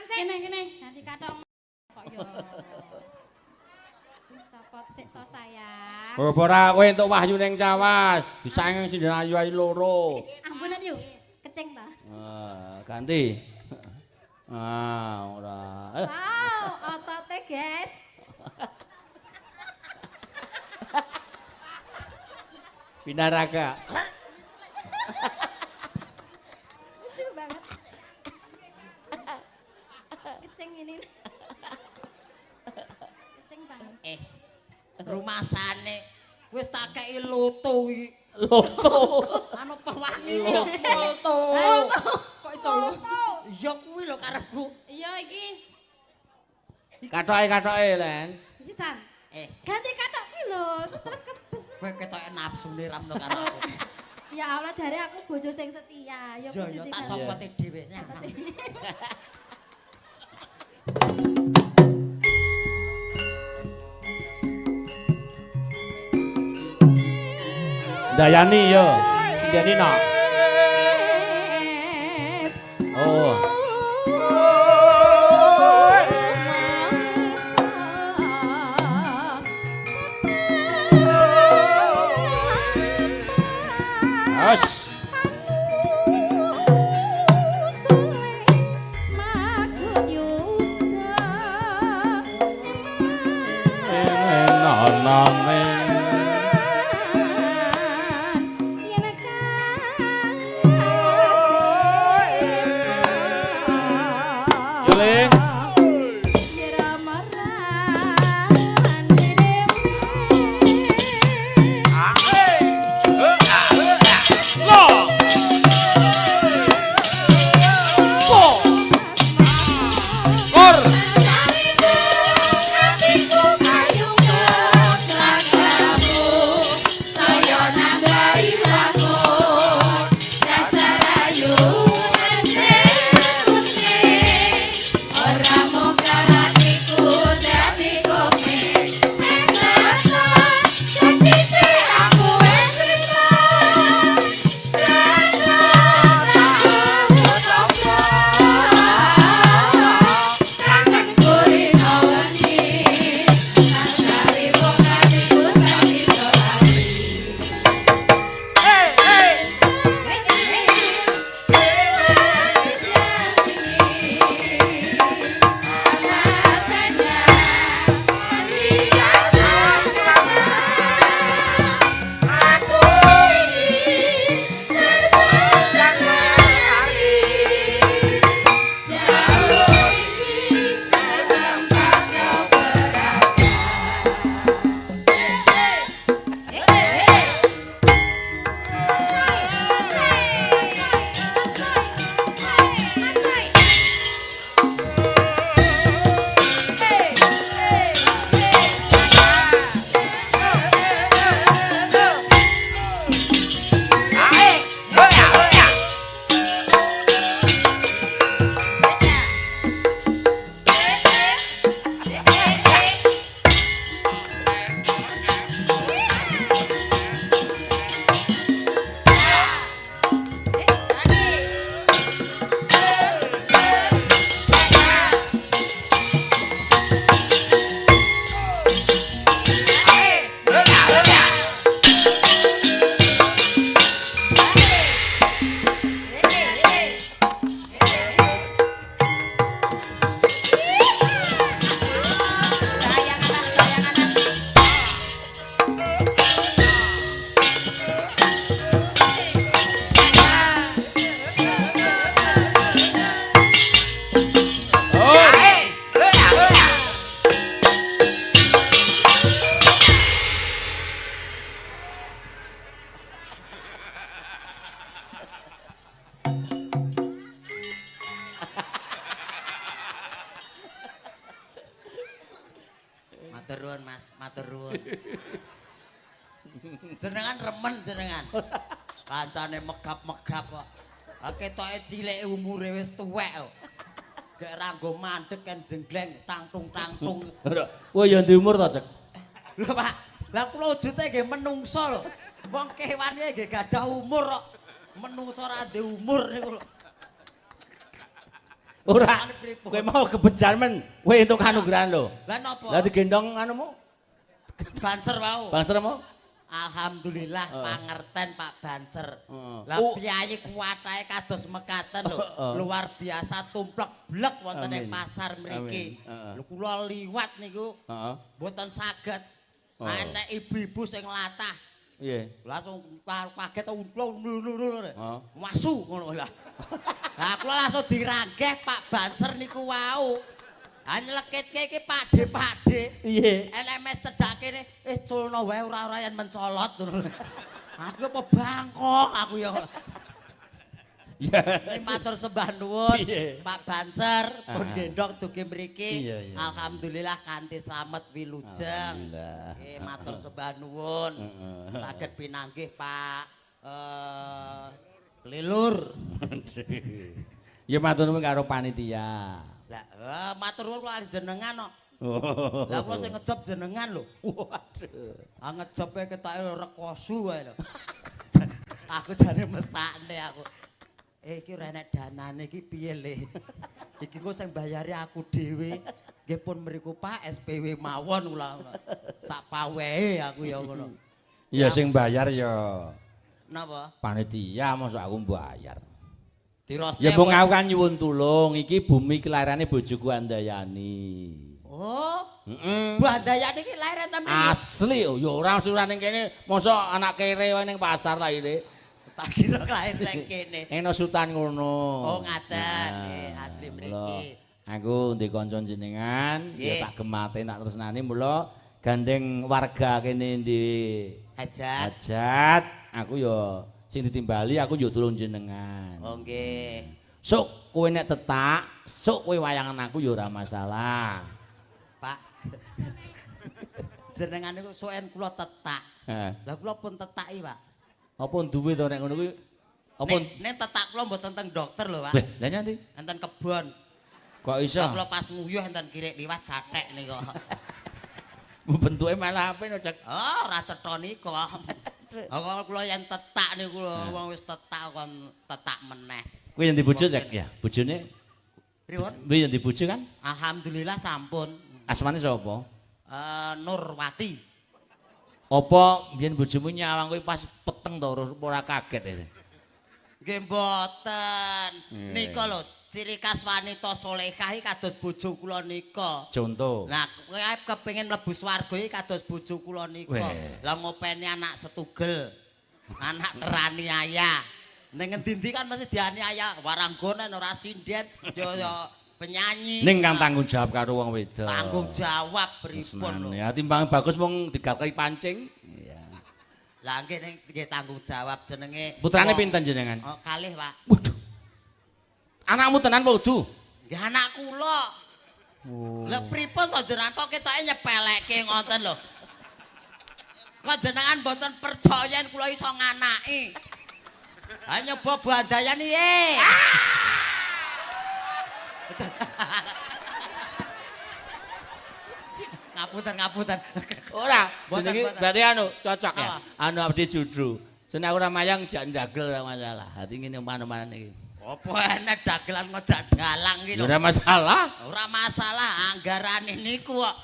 Mangan sik. Kene. Nanti kathok kok yo. Copot sik to sayang. Oh, ora kowe entuk wahyu ning cawas. Disaing sing ayu-ayu loro. Ampunan yuk. Kecing ta. Ganti. Ora. Wow, otote, guys. Binaraga. Lucu banget. Kecing ini. Kecing banget. Rumasane wis tak kei loto iki. Loto. Anu pewangi loto. Kok iso lho? Ya kuwi lho karepku. Iya iki. Katoke, Len. Iki San. Ganti katok ki lho, terus kebes. Kowe ketoke nafsune ram to karo aku. Ya Allah jare aku bojo sing setia. Ya Ya tak copote dhewe. Dayani yo. Dayani nak. Oh. Ash. Matur nuwun Mas, matur nuwun. Jenengan remen jenengan. Kancane megap-megap kok. Ketoke cilike umure wis tuwek kok. Gek ranggo mandeg kan jenggleng tangtung-tangtung. Wah ya ndi umur to, Cek? Lho Pak, lah kula wujute nggih menungso lho. Wong kewan iki nggih gadah umur kok. Menungso ra ndek umur niku lho. Ora. Ane pripun? Kowe mau kebejan men. Kowe entuk kanugrahan lho. Lah napa? Lah digendong anumu. Banser wau. Bangsermu? Alhamdulillah pangerten Pak Banser. Lah Oh. piyayi kuwatahe kados mekaten lho. Oh. Luar biasa tumplek blek wonten ing Amin. pasar mriki. Amin. Lho kula liwat niku Heeh. mboten saged. Oh. Enek ibu-ibu sing latah. Iya. Langsung kaget ulur. Oh. Masu ngono lah. Lah kula langsung diranggeh Pak Banser niku wau. Ha nyelekitke iki Pakde. Iya. Enek mes cedhak kene, culna wae ora-ora yen mencolot ngono. Aku apa bangkok aku ya. Iya. Ning matur sembah nuwun Iya. Pak Banser pun Ah. gendong dugi mriki. Iya, iya. Alhamdulillah kanthi slamet wilujeng. Alhamdulillah. Nggih matur sembah nuwun. Heeh. Saged pinanggih Pak Lelur. Ya matur nuwun karo panitia. Lah matur nuwun kula jenengan kok. Oh. Lah kula sing ngejob jenengan lho. Waduh. Ngejobe ketoke rekosu wae lho. Aku jane mesakne aku. Iki ora enek danane iki piye le? Iki kok sing bayari aku dhewe. Nggih pun mriku Pak SPW mawon kula. Sak pawehe aku ya ngono. Ya sing bayar ya Napa? panitia mosok aku bayar. Dirosne. Ya mung aku kan nyuwun tulung iki bumi kelarane bojoku Andayani. Oh, Heeh. Bu Handayani iki lair enten mriki. Asli oh, ya ora suran ning kene mosok anak kere wae ning pasar laire. Tak kira lair ning kene. Eno Sultan ngono. Oh, ngaten. Nggih, asli mriki. Aku ndek kanca jenengan, Nggih. ya tak gematen tak tresnani mula gandeng warga kene di Hajat. hajat, aku ya sing ditimbali aku ya tulung jenengan. Oh, nggih. Sok kowe nek tetak, sok kowe wayangan aku ya ora masalah. Pak. Jenengan niku suwen kula tetak. Heeh. Lah kula pun tetaki, Pak. Apa duwe to nek ngono kuwi? Apa Nek tetak kula mboten teng dokter lho, Pak. Lah nyanti? Enten kebon. Kok iso? Kula pas nguyuh enten kirik liwat cathek niku. Bentuke malah apik no, Cek. Oh, ora cetha niku. Awal kula yen tetak niku lho, wong wis tetak kon tetak meneh. Kuwi yang dibojo Cek ya? Bojone Pripun? kuwi yang dibojo kan? Alhamdulillah sampun. Asmane sapa? Nurwati. Apa biyen bojomu nyawang kuwi pas peteng to ora kaget ya? Nggih mboten. Nika lho, ciri khas wanita salehah iki kados bojo kula nika. Contoh. Lah kowe kepengin mlebu swarga iki kados bojo kula nika. Weh. Lah ngopeni anak setugel. Anak terani ayah. Ning ngendi-endi kan mesti dianiaya, waranggonen ora sinden, ya penyanyi. Ning kang tanggung jawab karo wong wedok. Tanggung jawab pripun lho. Ya timbang bagus mung digakai pancing. Iya. Lah nggih ning nggih tanggung jawab jenenge. Putrane pinten jenengan? Oh, kalih, Pak. Waduh. Anakmu tenan apa udu? Nggih anak kula. Oh. Lah pripun to jenengan kok ketoke nyepelekke ngoten lho. Kok jenengan mboten percaya yen kula iso nganaki. Ha nyoba Bu Handayani ye. Ngapunten. Ora, Boten, jenenge boten. berarti anu cocok ya. Apa? Anu abdi judru. Sene aku ora mayang jak ndagel ora masalah. Hati ngene umpama iki. Apa enek dagelan ngojak dalang iki lho. Ora masalah. Ora masalah anggarane niku kok.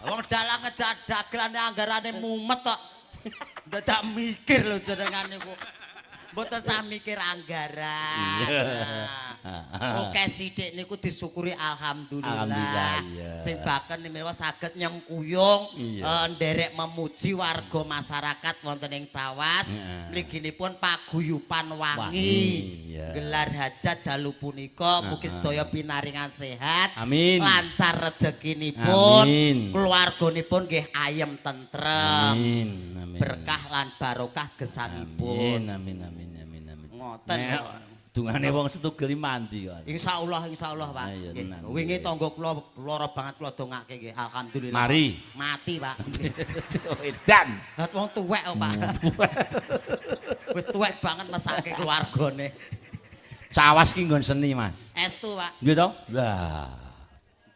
Wong dalang ngejak dagelan anggarane mumet kok. Dadak mikir lho jenengan niku. Mboten sah mikir anggaran. Oke sithik niku disyukuri alhamdulillah. Alhamdulillah, iya. Sing baken menawa saged nyengkuyung Iya. nderek memuji warga masyarakat wonten ing Cawas. Mliginipun paguyupan wangi. iya. Gelar hajat dalu punika mugi sedaya pinaringan sehat. Amin. Lancar rezekinipun. Amin. Keluarganipun nggih ayem tentrem. Amin. Amin. Berkah lan barokah gesangipun. Amin. Ngoten. Nek dungane wong setugel mandi kok. Insyaallah Pak. Ah, iya, Nggih. tenan. Wingi tangga kula lara banget kula dongake nggih. Alhamdulillah. Mari. Mati, Pak. Edan. Lah wong tuwek kok, Pak. Wis tuwek banget mesake keluargane. Cawas ki nggon seni, Mas. Estu, Pak. Nggih to? Lah.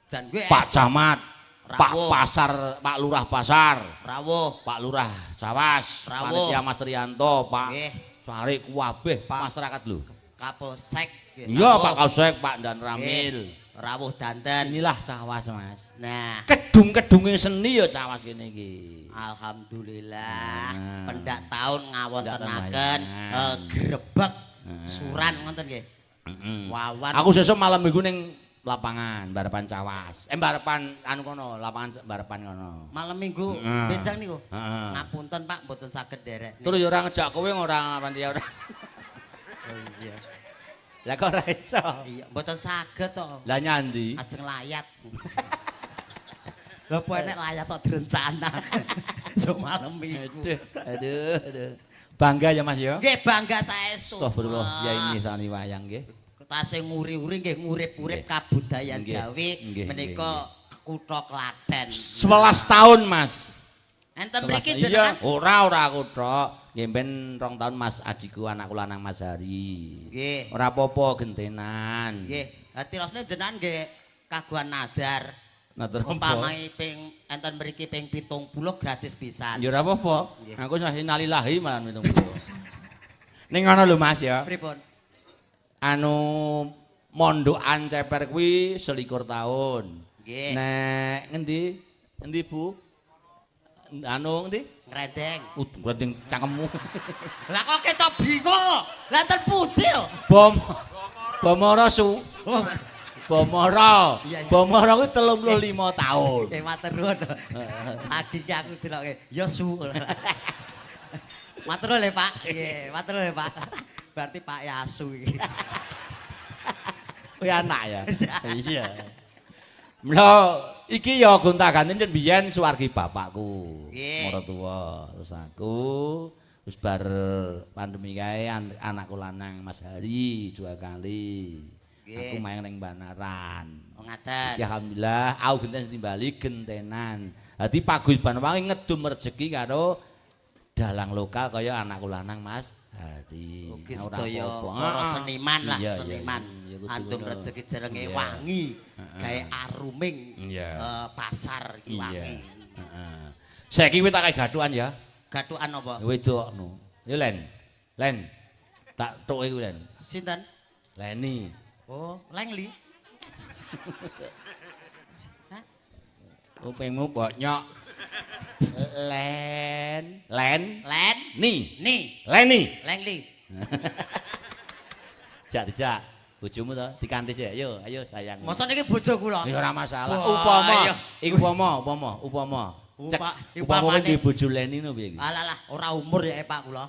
Jan gue Pak Camat, Pak Rawuh. Pasar, Pak Lurah Pasar, rawuh. Pak Lurah Cawas, Rawuh. Panitia Mas Rianto, Pak Nggih. Sarik kabeh Pak. masyarakat lho. Kapolsek. Iya Pak Kapolsek, Pak Dan Ramil. Rawuh danten. Inilah Cawas Mas. Nah, Kedung-kedunge seni ya Cawas kene iki. alhamdulillah. Nah. Pendak tahun ngawontenaken Wonten grebeg suran ngoten nggih. Heeh. Wawan. Aku sesuk malam minggu ning lapangan barapan Cawas. Barapan anu kono, lapangan barapan kono. Malam minggu Heeh. bejang niku. Heeh. Ngapunten Pak, mboten saged derek. Terus ya ora ngejak kowe ora nganti ora. Oh, iya. Lah kok ora iso. Iya, mboten saged to. Lah nyandi. Ajeng layat. Lah apa enek layat tok direncana. So malam minggu. Aduh. Bangga ya Mas ya. Nggih bangga saestu. Astagfirullah, ya ini sani wayang nggih. Tasih nguri-uri nggih ngurip-urip Nggih. kabudayan Nggih. Jawi Nggih, menika kutha Klaten. 11 tahun Mas. Enten mriki Iya, jenengan ora aku tok. Nggih ben 2 tahun Mas adikku anakku lanang Mas Hari. nggih. Ora apa-apa gentenan. Nggih, tirosne jenengan nggih kagungan nadar. Matur Umpamai ping enten mriki ping 70 gratis pisan. Ya ora apa-apa. Nggih. Aku masih nalilahi malah itu. Ning ngono lho Mas ya. Pripun? Anu mondokan ceper kuwi 21 tahun. Nggih. Nek ngendi? Endi Bu? Anu ngendi? Ngrendeng. Gandeng cangkemmu. Lah kok ketok bingung. Lah enten pundi lho? Bomoro su. Oh, Bomoro. Iya, iya. Bomoro kuwi 35 tahun. nggih matur nuwun. Lagi ki aku deloke. Ya su. Matur nuwun le Pak. Nggih, matur nuwun le Pak. Berarti Pak Yasu iki. Kuwi anak ya. Iya. Mula iki ya gonta-ganti yen biyen suwargi bapakku. Nggih. Maratuwa. Terus aku wis bar pandemi kae anakku lanang Mas Hari 2 kali. Nggih. Aku main ning Banaran. Oh ngaten. Ya alhamdulillah aku genten timbali gentenan. Dadi paguyuban wangi ngedum rezeki karo dalang lokal kaya anakku lanang Mas Hari. Ugi Ora sedaya apa-apa. para Heeh. seniman lah, Iya, iya, seniman. iya, kudu Antum ngono. rezeki jenenge Iya. wangi, gawe aruming Iya. pasar iki Iya. wangi. Heeh. Saiki kuwi tak kae gathukan ya. Gathukan apa? Wedokno. Ya Len. Len. Tak tok iku Len. Sinten? Leni. Oh, Lengli. Upengmu bonyok. Len. Len, Ni. Lengli. Leni. Jak dijak. Bojomu to dikanthi sik. Ayo sayang. Masa niki bojo kula. Ya ora masalah. Wah, Upama. iya. Iku upama. Cek. Upama Upamane. di bojo Leni no piye iki? Alah, ora umur ya Pak kula.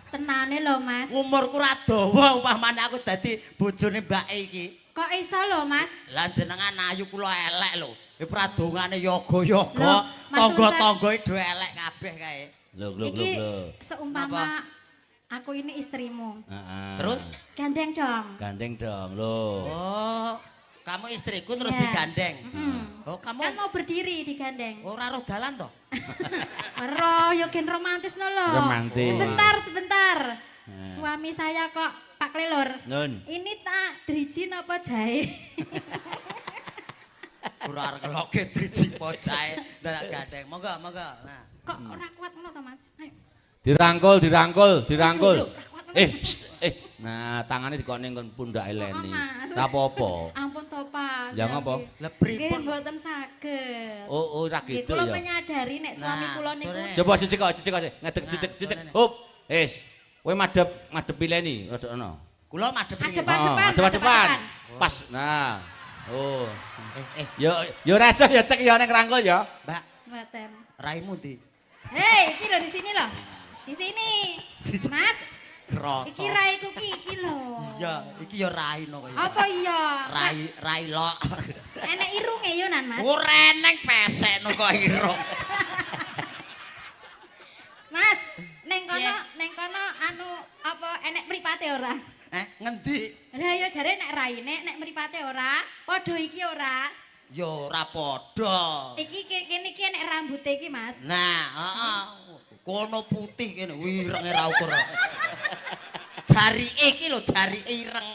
Tenane lho Mas. Umurku ra dawa umpamane aku dadi bojone mbake iki. Kok iso lho Mas? Lah jenengan ayu kula elek lho. Pradongane yoga-yoga, Loh, Mas tangga-tanggae do elek kabeh kae. Lho. Iki seumpama aku ini istrimu. Heeh. Terus Gandeng dong. Gandeng dong lho. oh, kamu istriku terus Ya. digandeng. Mm. Oh, kamu Kan mau berdiri digandeng. ora roh dalan toh? Ero, yo gen romantis no lo. Romantis. Sebentar. Suami saya kok Pak Klelur. Nun. Ini tak driji napa jahe? Ora arep ngeloke driji pocahe ndak gandeng. Monggo. Nah. Kok ora kuat ngono to Mas? Ayo. Dirangkul. Loh, Nah, tangane dikone nggon pundake Leni. Mas. Ora apa-apa. Ampun to Pak. Ya ngapa? Lah Nggih pripun? mboten saged. Oh, ora Nggih, gitu kula ya. menyadari nek suami Nah, kula niku turune. Coba cicik kok. Ngedek Nah, cicik. turune. Hop. Kowe madhepi Leni rada ono. Kula madhep iki. Adep. Depan, Depan. depan. Pas. Nah. Oh. Eh, Yo rasa ya cek ya nek rangkul ya. Mbak, Mboten. raimu ndi? Hei, iki lho di sini loh. Di sini. Mas, Kroto. iki raiku iki lho. Iya, iki ya rai no kaya. Apa iya? Rai lok. Enek irunge yo nan, Mas. Ora eneng pesekno kok irung. Mas, neng Piye? kono anu apa enek mripate ora? Ngendi? Lah ya jare nek raine nek mripate ora, padha iki ora. Ya ora padha. Iki kene iki enek rambute iki, Mas. Nah, heeh. Kono putih kene wirenge ra ukur. Jarike iki lho, jarike ireng.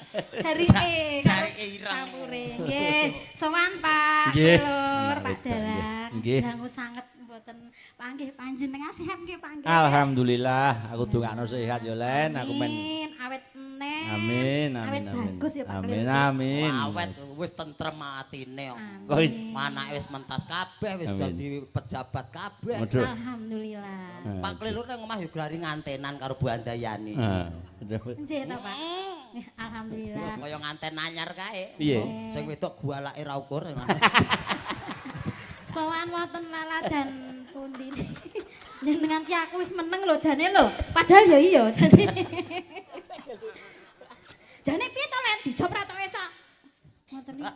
Jarike ireng. Sampure. Nggih, sowan Pak. Nggih. Lur, Pak Nggih. Dalang. Nggih. Dangu sanget mboten panggih panjenengan sehat nggih panggih. Alhamdulillah, aku dongakno sehat ya Len, aku men Amin, awet meneh. Amin, amin, Awet amin. bagus ya Pak Amin, Kliru. amin. Awet wis tentrem atine kok. Koi. Manake wis mentas kabeh, wis Amin. dadi pejabat kabeh. Waduh. Alhamdulillah. Pak Klelur nang omah yo glari ngantenan karo Bu Andayani. Ah, Nggih ta, Pak. Alhamdulillah. Kaya nganten anyar kae. Piye? Sing wedok gualake ra ukur. Sowan wonten laladan pundi? Jenengan ki aku wis meneng lho jane lho. Padahal ya iya jane. Jane piye to Len dijop ra tok esok. Ngoten niku.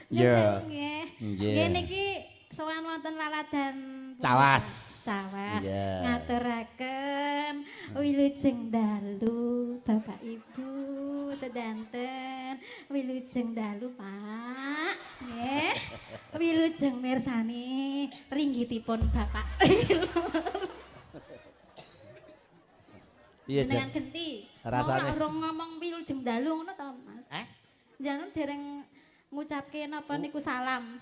Ya. Nggih. Nggih. Nggih niki sowan wonten laladan pundi, Cawas. Cawas. Iya. Ngaturaken wilujeng dalu Bapak Ibu sedanten wilujeng dalu Pak. Nggih. Wilujeng mirsani ringgitipun Bapak. Iya, Jenengan Jan. genti. Rasane. Mau urung ngomong wilujeng dalu ngono to, Mas? Jangan dereng ngucapke napa niku salam.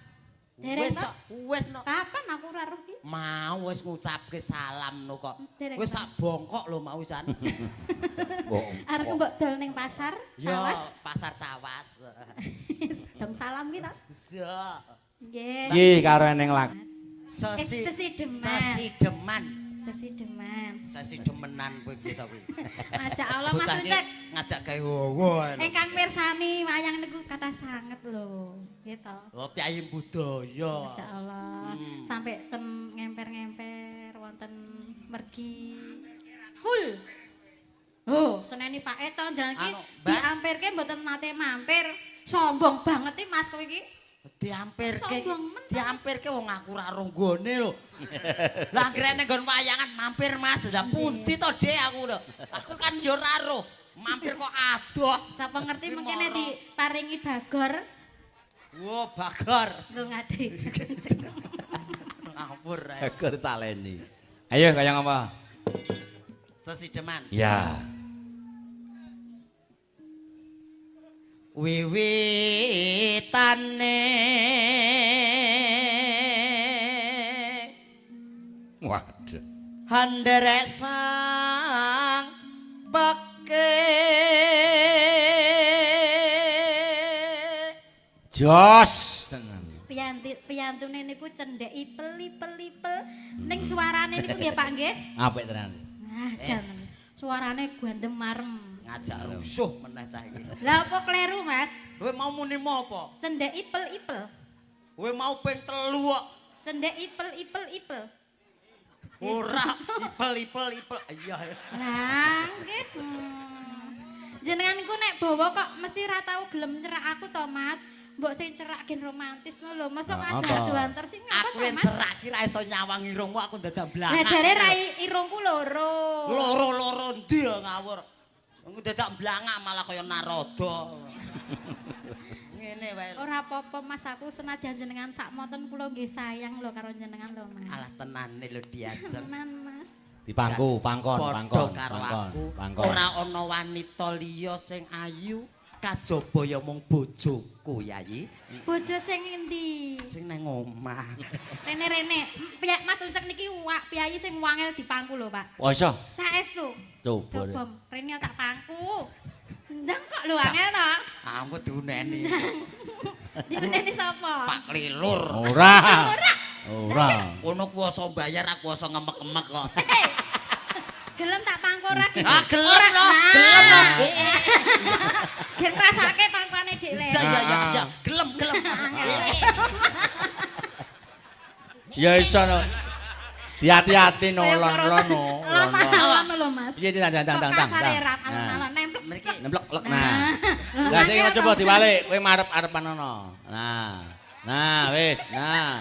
Dereng Wis to? wis no. Kapan aku ora roh ki? Mau wis ngucapke salam no kok. Dereng Wis to. sak bongkok lho mau wisan. Arep mbok dol ning pasar. Yo Cawas. pasar Cawas. Dong salam ki to. Yo. Nggih. Nggih karo eneng lak. Sesideman. Sesideman. Sesideman. Sesidemenan kowe piye to kowe? Masya Allah Mas Bocah iki Ucek. ngajak gawe wowo. Engkang mirsani wayang niku kathah sanget lho. Gitu. Oh piyayi budaya. Masya Allah. Sampai ten ngemper-ngemper wonten mergi full. Oh, seneni Pak Eto jangan ki Anu, Mbak. diampirke mboten nate mampir. Sombong banget iki Mas kowe iki. Diampirke. Sombong men, Diampirke wong aku ora roh nggone lho. Lah ngrene nggon wayangan mampir Mas. Lah pundi to Dek aku lho. Aku kan yo ora roh. Mampir kok adoh. Sapa ngerti Iki mengkene moro. diparingi bagor. Wo bagor. Nggo ngadeg. Ngawur ae. Agar taleni. Ayo kaya apa? Sesideman. Ya. Wiwitane Waduh. handere sang beke Jos tenan. Piyantune niku cendhek ipel-ipel-ipel ning suarane niku nggih Pak nggih. Apik tenan. Nah, jan. Suarane guandem marem. ngajak rusuh meneh cah iki. Lah apa kleru, Mas? Kowe mau muni apa? Cendhek ipel-ipel. Kowe mau ping 3 kok. Cendhek ipel-ipel-ipel. Ora ipel. Iya. Lah, nggih. Jenengan niku nek bawa kok mesti ra tau gelem nyerak aku to, Mas. Mbok sing cerak gen romantis no lho. Mosok Nah, apa? adu-aduan terus sing apa Aku to, yang Mas? cerak ki ra iso nyawang irungmu aku dadak blangak. Lah jare ra irungku loro. Loro-loro ndi ya ngawur. Aku dadak blangak malah kaya Narada. Ngene wae. Ora apa-apa Mas, aku senajan jenengan sakmonten kula nggih sayang lho karo jenengan lho, Mas. Alah tenane lho diajeng. Tenan, Mas. Dipangku, pangkon, Padha karo aku. pangkon. Ora ana wanita liya sing ayu kajaba ya mung bojoku, Yayi. Bojo sing endi? Sing nang omah. Rene-rene, Mas Ucek niki piyayi sing wangel dipangku lho, Pak. Wasa, Saestu. coba. Coba rene tak pangku. Ndang kok lho angel to? Aku diuneni. Diuneni sapa? Pak Klilur. Ora. Ora. Kono kuwasa bayar aku kuwasa ngemek-emek kok. Gelem tak pangku ora? Ah gelem loh, gelem loh. Gen rasake pangkane Dik Le. Ya, gelem. Ya iso no. Hati-hati no lono. Lono lho, Mas. Piye tang. Kasare rap alon-alon nemplek. Mriki Nemplek lek nah. Lah sing coba diwalik, kowe marep-arepan ono. Nah, wis, nah.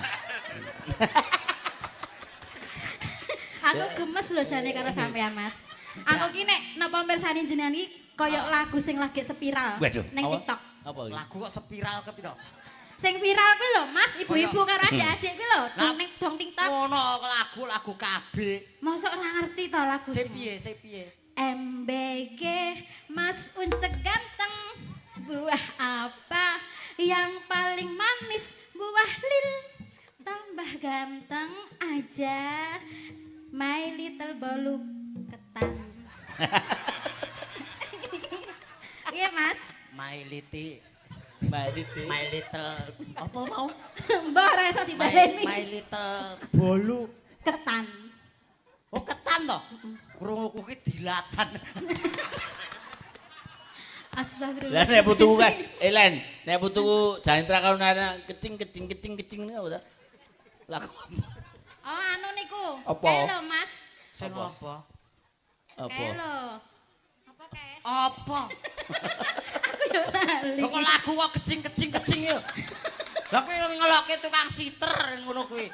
Aku gemes lho jane karo sampean, Mas. Aku ki nek napa mirsani jenengan iki kaya lagu sing lagi spiral Waduh, ning apa? TikTok. Apa iki? lagu kok spiral ke piro? Sing viral kuwi lho, Mas, ibu-ibu karo adik-adik kuwi lho, dong TikTok. Ngono lagu kabeh. Mosok ora ngerti to lagu Sing sing. piye? MBG Mas Uncek ganteng. Buah apa yang paling manis? Buah lil. Tambah ganteng aja. My little bolu ketan. Mas? My little Malite. my little apa mau? Mbah ora iso dibaleni. My little bolu. Ketan. Oh ketan toh? Krunguku ki dilatan. Astagfirullah. Lah nek putuku kae, Len, nek putuku janitra karo nana kecing niku apa ta? Laku. Oh anu niku. Apa? Kae lho Mas. Sing apa? Apa? Kae lho. Apa kae? Apa? Aku ya lali. Lah kok lagu kok kecing ya. Lah kowe ngelokke tukang siter ngono kuwi.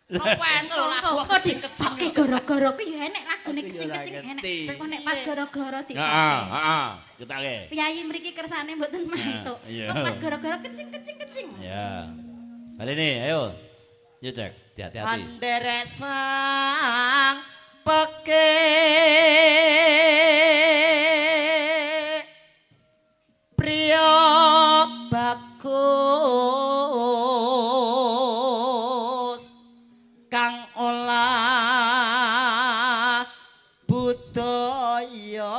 Apa entuk lagu kok kecing-kecing. Oke gara-gara ku ya enek lagune kecing-kecing enek. ngerti. Sing nek pas gara-gara Heeh, ditoke. heeh. Ketake. Piyayi mriki kersane mboten mantuk. iya. Kok pas gara-gara kecing-kecing. Ya. Kali ini, ayo. Yuk cek, hati-hati. Anderek sang peke priya bagus kang olah budaya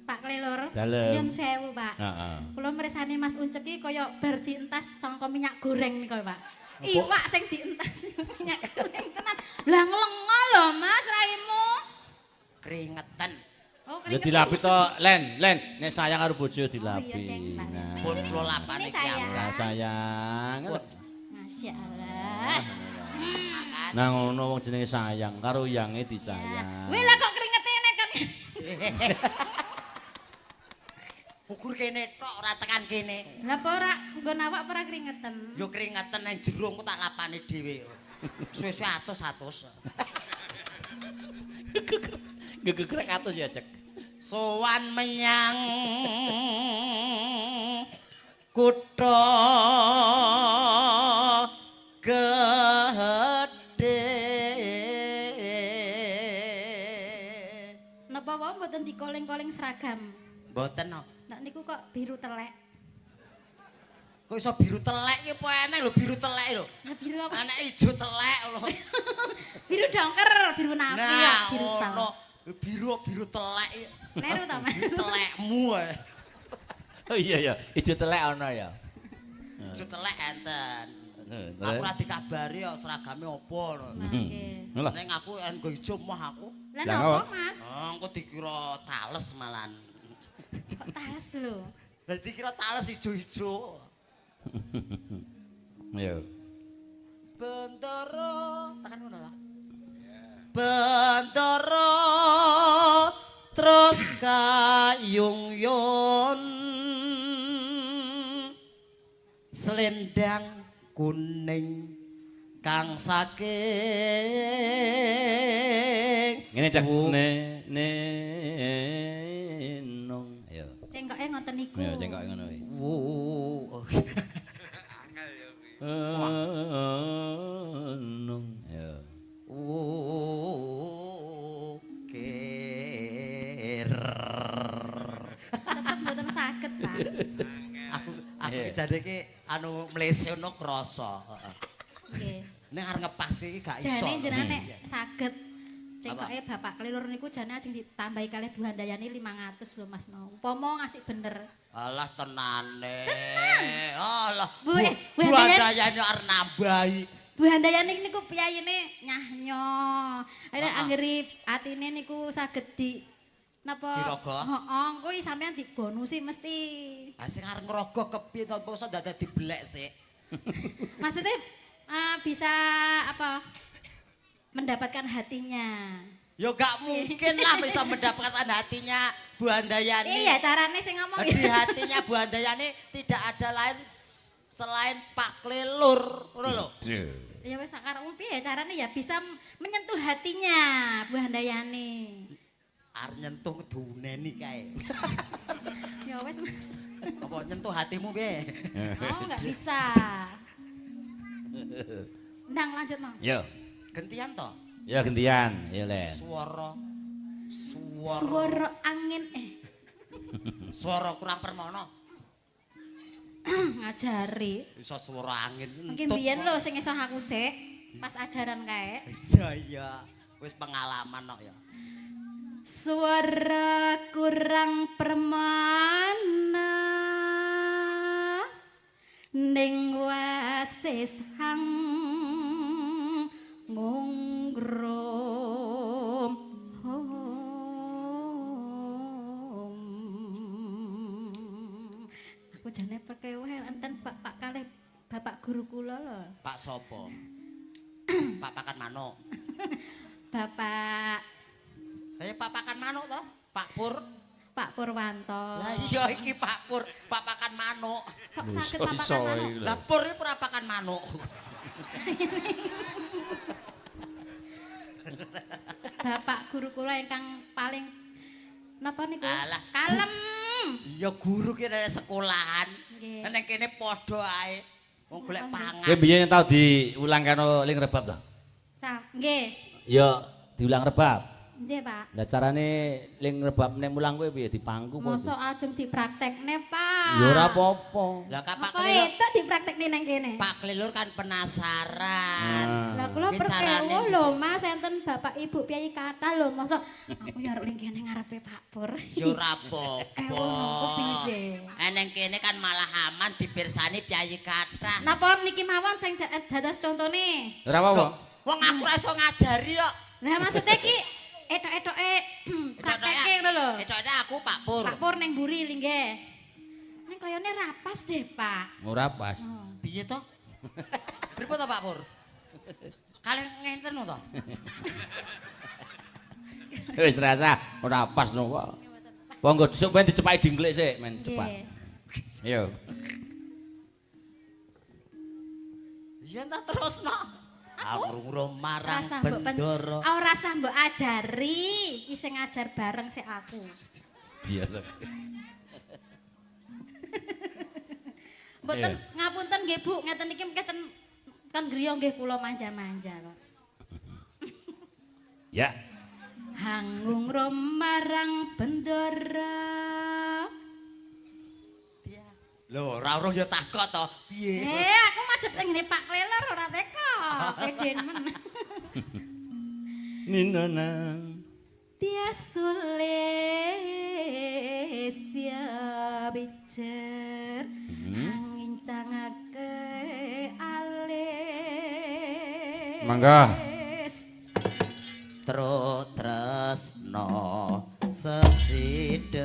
Pak Klelur. Dalem. Nyun sewu, Pak. Heeh. Kula mresani Mas Uncek iki kaya bar dientas sangka minyak goreng nika, Pak. Iwak sing dientas minyak goreng tenan. Lah nglengo lho, Mas raimu. keringetan Oh, Ya keringet. dilapi to, Len, nek sayang karo bojo dilapi. Deng, Pak. Nah. pun kula lapane Ini ki saya. Ya sayang. Masya Allah. Nah ngono wong jenenge sayang karo yange disayang. Wih lah kok keringete enek kan. ukur kene tok ora tekan kene. Lah apa ora nggon awak apa ora keringeten? Yo keringetan nang jero ku tak lapane dhewe. Suwe-suwe atus-atus. Gegegrek atus ya cek. Sowan menyang kutha gedhe. Napa wae mboten dikoleng-koleng seragam. Mboten no. Nek niku kok biru telek. Kok iso biru telek ki apa eneh lho biru telek lho. Lah biru apa? Anak ijo telek lho. Biru dongker, biru napi ya, Nah, biru tel. ono biru telek. Kleru ta, Mas? Biru telekmu ae. Oh iya ya, ijo telek ono ya. Ijo telek enten. Terus? Aku ora dikabari kok seragame apa lho. Nggih. Lah, Ning aku nggo ijo mah aku. Lah Lah, napa, apa? Mas? Oh, engko dikira tales malan. Kok tales lho. Lah dikira tales ijo-ijo. Yo. Bendara, tekan ngono ta? Bendara terus kayung-yung selendang kuning kang saking Ngene cek nong. Ayo. Cengkoke ngoten niku. Ayo cengkok ngono kuwi. Nong. Ayo. Kir. Tetep mboten saged, Pak. Aku jane iki anu mlesono krasa. Nggih. Ning arep ngepas iki gak iso. Jane jenengan nek saged cengkoke Bapak Klelur niku jane ajeng ditambahi kalih Bu Handayani 500 lho Mas No. Upama ngasih bener. Alah tenane. Alah. Bu, Bu Bu Handayani- Handayani arep nambahi. Bu Handayani niku piyayine nyahnyo. Akhire anggere atine niku saged di napa? Dirogoh? Heeh, engko sampean dibonusi mesti. Ah sing arep ngrogoh kepiye to poso dadak dibelek sik. Maksudnya bisa apa? Mendapatkan hatinya. Ya gak mungkin lah bisa mendapatkan hatinya Bu Handayani. Iya, carane sing ngomong Di hatinya Bu Handayani tidak ada lain selain Pak Klelur, ngono lho. ya wis sakarepmu piye carane ya bisa menyentuh hatinya Bu Handayani. Arep nyentuh ngeduneni kae. Ya wis Mas. Apa nyentuh hatimu piye? Oh, enggak bisa. Ndang lanjut, Mang. Yo. Gentian to? Ya gantian, ya Len. Suara angin Suara kurang permono. ngajari. Iso suara angin. Mungkin biyen lho sing iso aku sik pas ajaran kae. Iya iya. Wis pengalaman kok ya. Suara kurang permana ning wasis hang ngongrom aku jane perkeweh enten Pak kalih bapak guru kula lho. Pak sopo? Pak Pakan Manuk. Bapak Kayak Pak Pakan Manuk toh? Pak Pur. Pak Purwanto. Lah iya iki Pak Pur, Pak Pakan Manuk. Kok sakit Pak Pakan Manuk? Lah Pur iki ora pakan manuk. Bapak guru kula ingkang paling napa niku? Alah. Kalem. Iya guru ki nek sekolahan. Nggih. Nek kene padha ae. Wong golek pangan. Kowe biyen tau diulang karo ling rebab to? Nggih. Ya diulang rebab. Nggih, Pak. Lah carane ling rebab nek mulang kowe piye dipangku apa? Mosok ajeng dipraktekne, Pak. Ya ora apa-apa. Lah Kak Pak Kok Klilur, itu dipraktekne nang kene? Pak Klilur kan penasaran. Lah kula Bicarane perkewo lho, Mas, enten Bapak Ibu Piyayi kathah lho, mosok aku ya arep ning kene ngarepe Pak Pur. Ya ora Kewo apa-apa. kok piye? Eneng kene kan malah aman dipirsani piyayi kathah. Napa niki mawon sing dados contone? Ora apa-apa. Wong aku ora iso ngajari kok. Lah maksudnya ki etok-etoke praktekke ngono lho. Etoke aku Pak Pur. Pak Pur ning mburi nggih. Ning kayane rapas deh, Pak. Ora pas. Piye to? Pripun to Pak Pur? Kalian ngenten to? Wis rasa ora pas no kok. Monggo sok ben dicepaki dingklik sik men cepat. Nggih. Yo. Iya ta terusno. Aku marang Rasa mbok bendoro. rasa mbok ajari, iki sing ngajar bareng sik aku. Iya lho. Mboten ngapunten nggih Bu, ngeten iki mekaten kan griya nggih kula manja-manja kok. Ya. Hangung romarang bendara. Lho, ora urung ya takok to. Piye? Aku madhep ning ngene Pak Klelor ora teko. Peden men. Ninona. Dia sulis dia bicer angin cangake alis. Mangga. Tresno sesideman.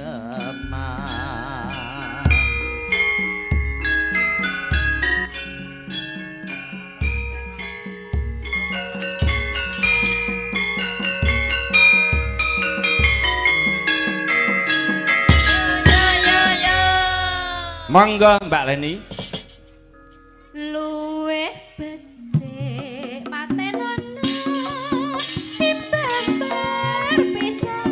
Mangga Mbak Leni. Luwih becik patenono timbang berpisah.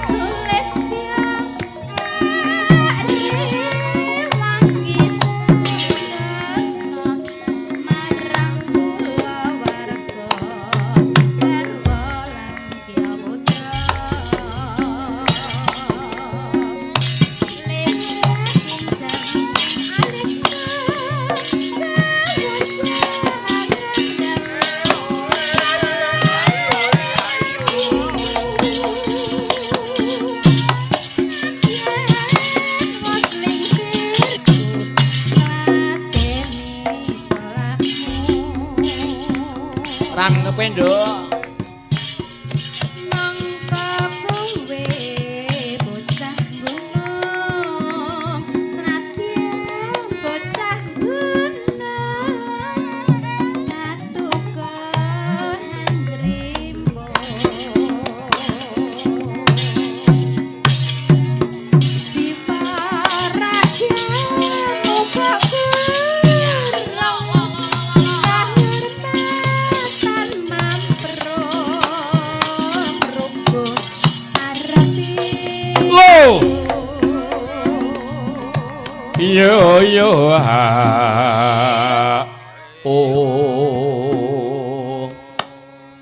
Sulis tiang wangi sedana marang kula warga garwa lan kya putra. Ran kependok. Mangka kowe bocah gunung senadyan bocah gunung katukan jrimbo ciparake mukaku kahormatan mampro rukun arapi Lo. Yo yo ha. Oh.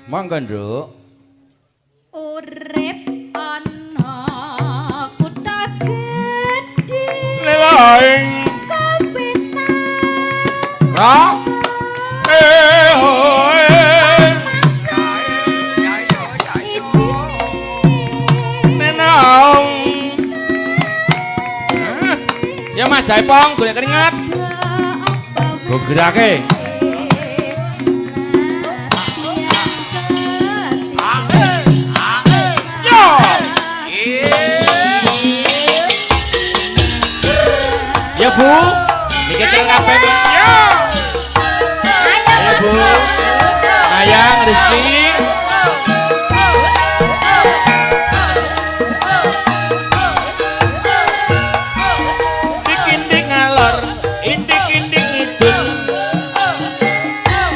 Mangga, Nduk. urip ana kutha gedhe Lelaing. kawitan Ra. Hoe. masa Jaipong golek keringet. Go gerake. Yo. Ya Bu, niki cek kabeh. Yo. Ya Bu. Ayang Rizky. Dikindik ngalor, indik-indik ngidul.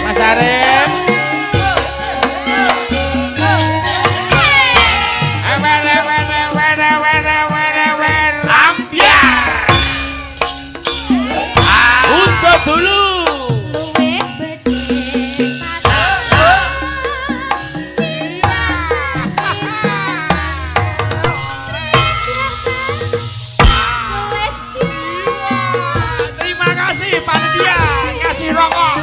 Mas Arif. Ambiar. Untuk dulu. Luwih becik Terima kasih panitia ngasih rokok.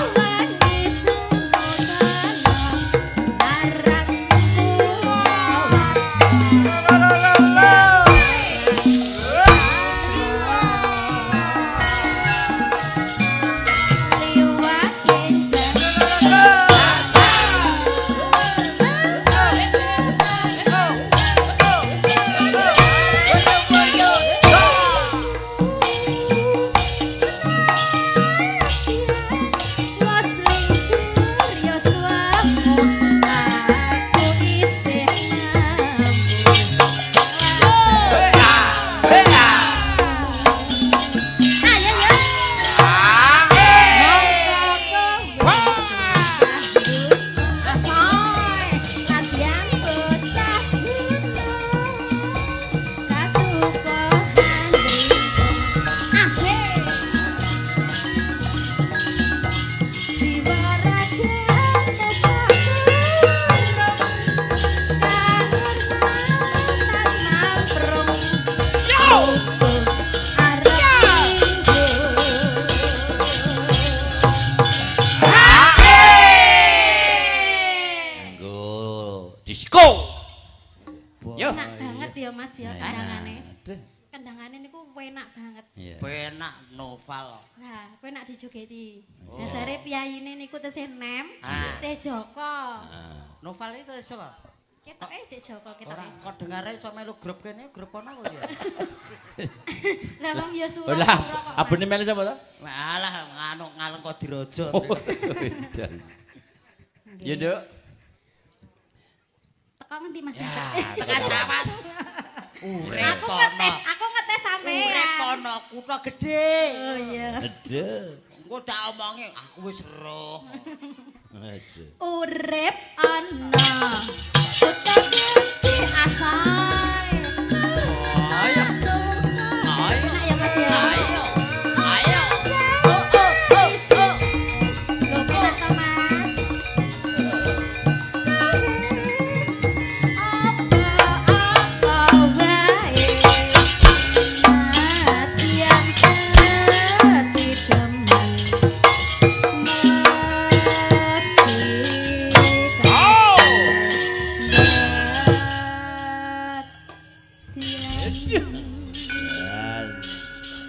Disco. Yo. Enak banget ya Mas ya kendangane. Aduh. Kendangane niku enak banget. Iya. Penak noval. Nah, kowe nak dijogeti. Dasare piyayine niku tesih Nem, Ah. teh Joko. Noval itu sapa? Ketoke Cek Joko Ora ketoke. kok dengare iso melu grup kene, grup kono kok ya. Lah wong ya Oh lah, suro-suro kok. abone melu sapa to? Malah nganu ngaleng kok dirojo. Ya, Duk. Teko ngendi Mas? Ya, tekan Cawas. Urip Aku ngetes sampean. Urip kono kutha gedhe. Oh iya. Aduh. Engko tak omongi aku wis eruh. Aduh. Urip ana kutha gedhe asal. Ayo. Ayo. Enak ya Mas ya. Ayo. Ayo. Lho enak to Mas. Apa wae matian sesideman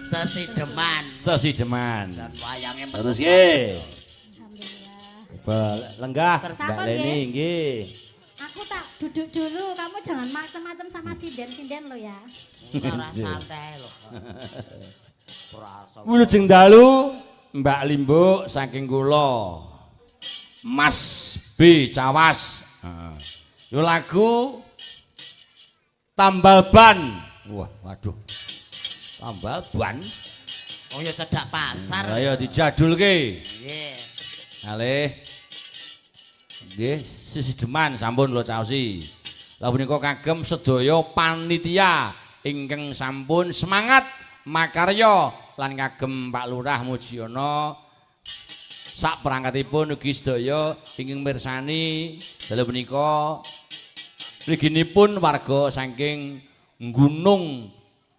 Sesideman. Sesideman. Dan wayange Terus nggih. Alhamdulillah. Lenggah Terus Mbak apa, Leni nggih? nggih. Aku tak duduk dulu, kamu jangan macam-macam sama sinden-sinden lo ya. ora santai lho. Ora Wilujeng dalu Mbak Limbo saking kula. Mas B Cawas. Heeh. Yo lagu Tambal Ban. Wah, waduh. Tambal Ban. Oh ya cedak pasar. Ayo dijadulke. Nggih. Kalih. Nggih, sesideman sampun lho caosi. Lah punika kagem sedaya panitia ingkang sampun semangat makarya lan kagem Pak Lurah Mujiono sak perangkatipun ugi sedaya ingkang mirsani dalu punika mliginipun warga saking Gunung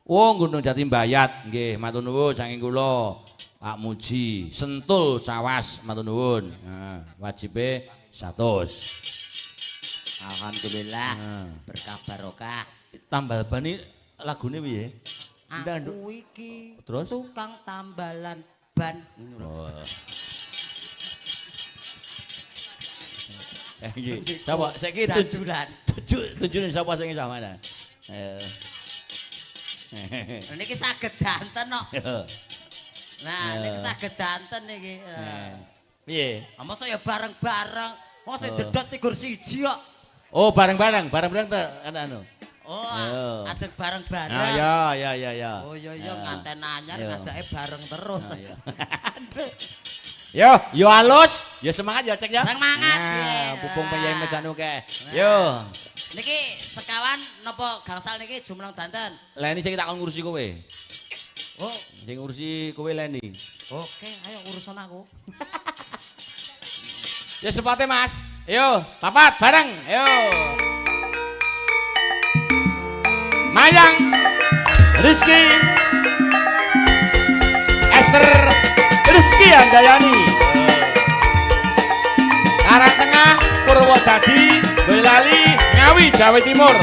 Gunung Jatimbayat nggih matur nuwun saking kula Pak Muji Sentul Cawas matur nuwun. Nah, wajibe 100. Alhamdulillah berkah barokah. Tambal Ban iki lagune piye? Ndanduk. Aku iki Terus? tukang tambalan ban. Oh. Iki, sapa saiki Jadulan. tunjukin sapa sing sama ta. Ayo. Niki saged danten kok. Yo. Nah, niki saged danten niki. Piye? Masa ya bareng-bareng. Wong sing jedot tigur siji kok. Oh, bareng-bareng ta anu. Oh, ajeng bareng-bareng. Ah, ya. Oh iya nganten anyar ngajake bareng terus. Yo halus, yo semangat yo cek ya. Semangat, Nah, piye. pupung penyanyi mejanu ke. Yo. Niki sekawan napa gangsal niki jumlah danten? Leni sing tak kon ngurusi kowe. Oh, Sing ngurusi kowe Leni. oke, ayo urusan aku. Ya sepate Mas. Yo, papat bareng. Yo. Mayang Rizky Esther Rizky Andayani Karang Tengah Purwodadi Boyolali Ngawi Jawa Timur.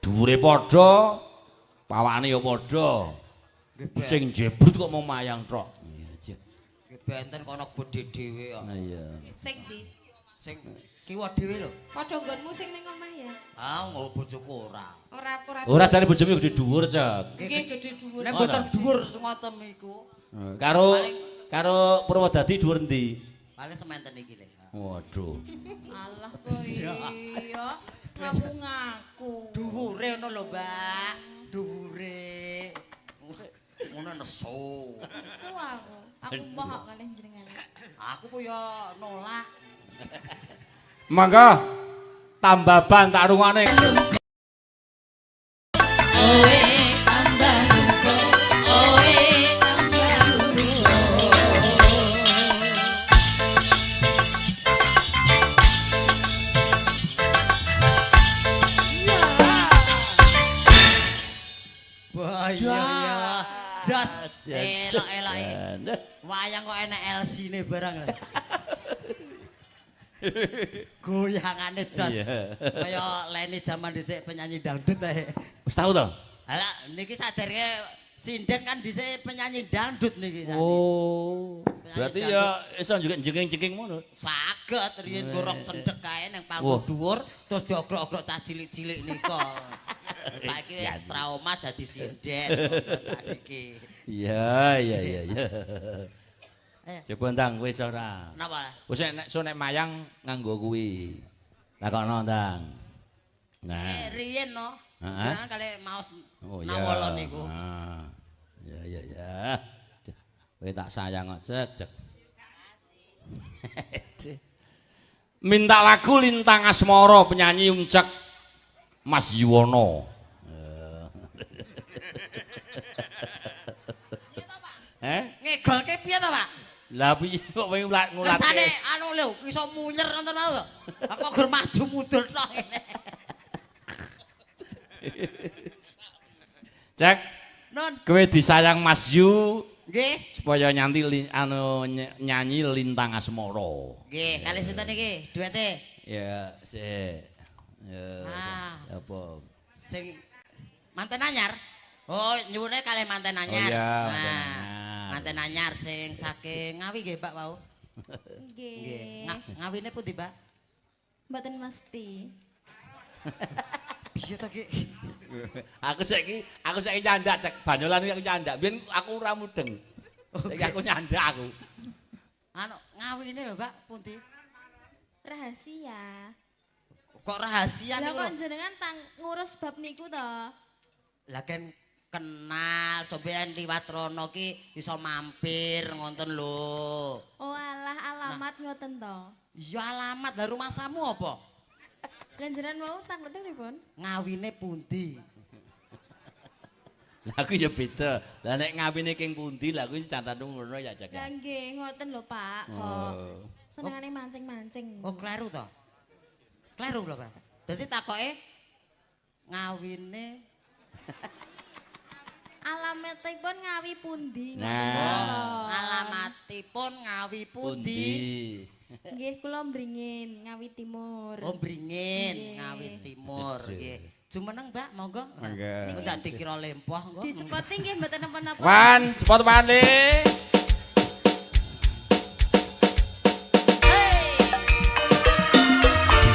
Dhuwure padha, pawakane ya padha. Sing jebrut kok mau mayang tok. Nggih benten kono gedhe dhewe kok. Iya. Sing ndi? Sing kiwa dhewe lho. Padha nggonmu sing ning omah ya. Ah, ngono bojoku ora. Ora. Ora jane bojomu gede dhuwur, Cek. Nggih gedhe dhuwur. Nek mboten dhuwur semoten iku. Karo Purwodadi dhuwur endi? Paling sementen iki le. Waduh. Alah kok iya. Ngaku-ngaku. Dhuwure ngono lho, Mbak. Dhuwure. Ngono nesu. Su aku. Aku mohok kalih jenengan. Aku po ya nolak. Mangga tambah ban tak rungokne. Wah iya. Jas elok-elok. Wayang kok enek LC-ne barang. Goyangane jas. Kaya Leni jaman dhisik penyanyi dangdut ae. Wis tau to? Lah niki saderenge sinden kan dhisik penyanyi dangdut niki. Oh. Berarti ya iso juga jengking-jengking ngono. Saged riyen gorong cendhek kae ning panggung dhuwur terus diogrok-ogrok cah cilik-cilik nika. Saiki wis trauma dadi sinden cah iki. Iya. Coba ndang wis ora. Napa? Wis nek nek mayang nganggo kuwi. Takono ndang. Nah. Riyen no. Heeh. Jangan kali maos Oh iya. nawala niku. Ya. Kowe tak sayang kok cek. Minta lagu Lintang Asmara penyanyi uncek Mas Yuwono. Ngegolke piye to, Pak? Lah piye kok kowe ngulatke? Kersane anu lho, iso munyer ngoten lho. Aku gur maju mundur tok ngene. Cek, Nun, kowe disayang Mas Yu nggih. supaya nyanyi Lintang Asmara. Nggih, kali sinten iki duete? Ya, sik. Ya, apa? Sing manten anyar. Oh, nyuwune kalih manten anyar. Oh iya, Nah, manten anyar. manten anyar sing saking Ngawi nggih, Pak Wau. Nggih. Ngawine pundi, Pak? Mboten mesti. Piye to ki? Aku saiki nyandak cek Banyolan iki aku nyandak. Biyen aku ora mudeng. Saiki aku nyandak aku. Anu, ngawine lho, Pak, pundi? Rahasia. Kok rahasia Lah niku lho? kok jenengan ngurus bab niku to? Lah kan kenal sampean liwat rono ki iso mampir ngonten lho. Oh alah alamat ngoten to. Ya alamat lah rumah samu apa? Lan jenengan mau tanglet pripun? Ngawine pundi? Lah aku ya beda. Lah nek ngawine king pundi lah aku catat ngono ya Cak. Lah nggih, ngoten lho Pak. Kok senengane mancing-mancing. Oh, kleru to. Kleru lho, Pak. Dadi takoke ngawine Alamatipun ngawi pundi? Nah. alamatipun ngawi pundi? Nggih, kula Mbringin, Ngawi Timur. Oh, Bringin, Nggih. Ngawi Timur nggih. Jumeneng, Mbak, monggo. Monggo. Kok tak dikira lempoh kok. Di sepoti nggih mboten napa-napa. Wan, spot mane.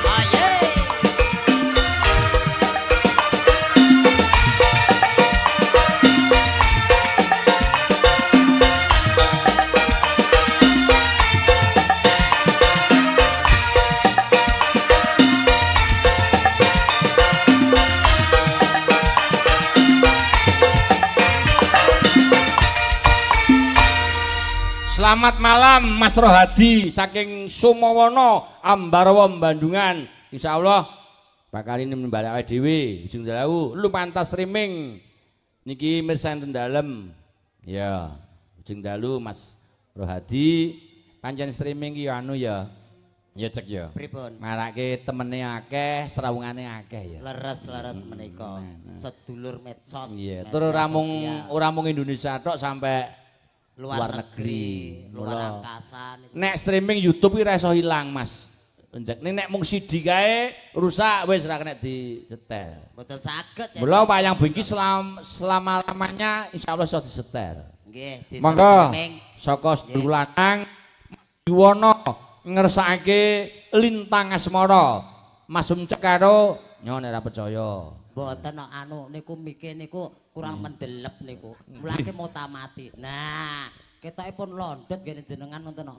Aye. Selamat malam Mas Rohadi saking Sumawana Ambarawa Bandungan. Insyaallah bakal ini mbalik dhewe ujung dalu lumantas streaming niki mirsa enten dalem. Ya, ujung dalu Mas Rohadi pancen streaming ki anu ya. Ya cek ya. Pripun? Marake temene akeh, serawungane akeh ya. Leres-leres menika. Sedulur medsos. Iya, media terus sosial. ora mung Indonesia tok sampai luar negeri. luar angkasa niku. Nek streaming YouTube ki ora iso ilang, Mas. Nek mung CD kae rusak wis ora kena dicetel. Mboten saged ya. Mula wayang bengi selama-lamanya insyaallah iso disetel. Nggih, di Monggo streaming. saka sedulur lanang Yuwono ngersakake Lintang Asmara. Mas Umcek karo nyon ora percaya. Mboten no, anu niku mikir niku kurang mendelep niku. Mulake mau tamati. Nah, ketoke pun londot ngene jenengan ngoten no.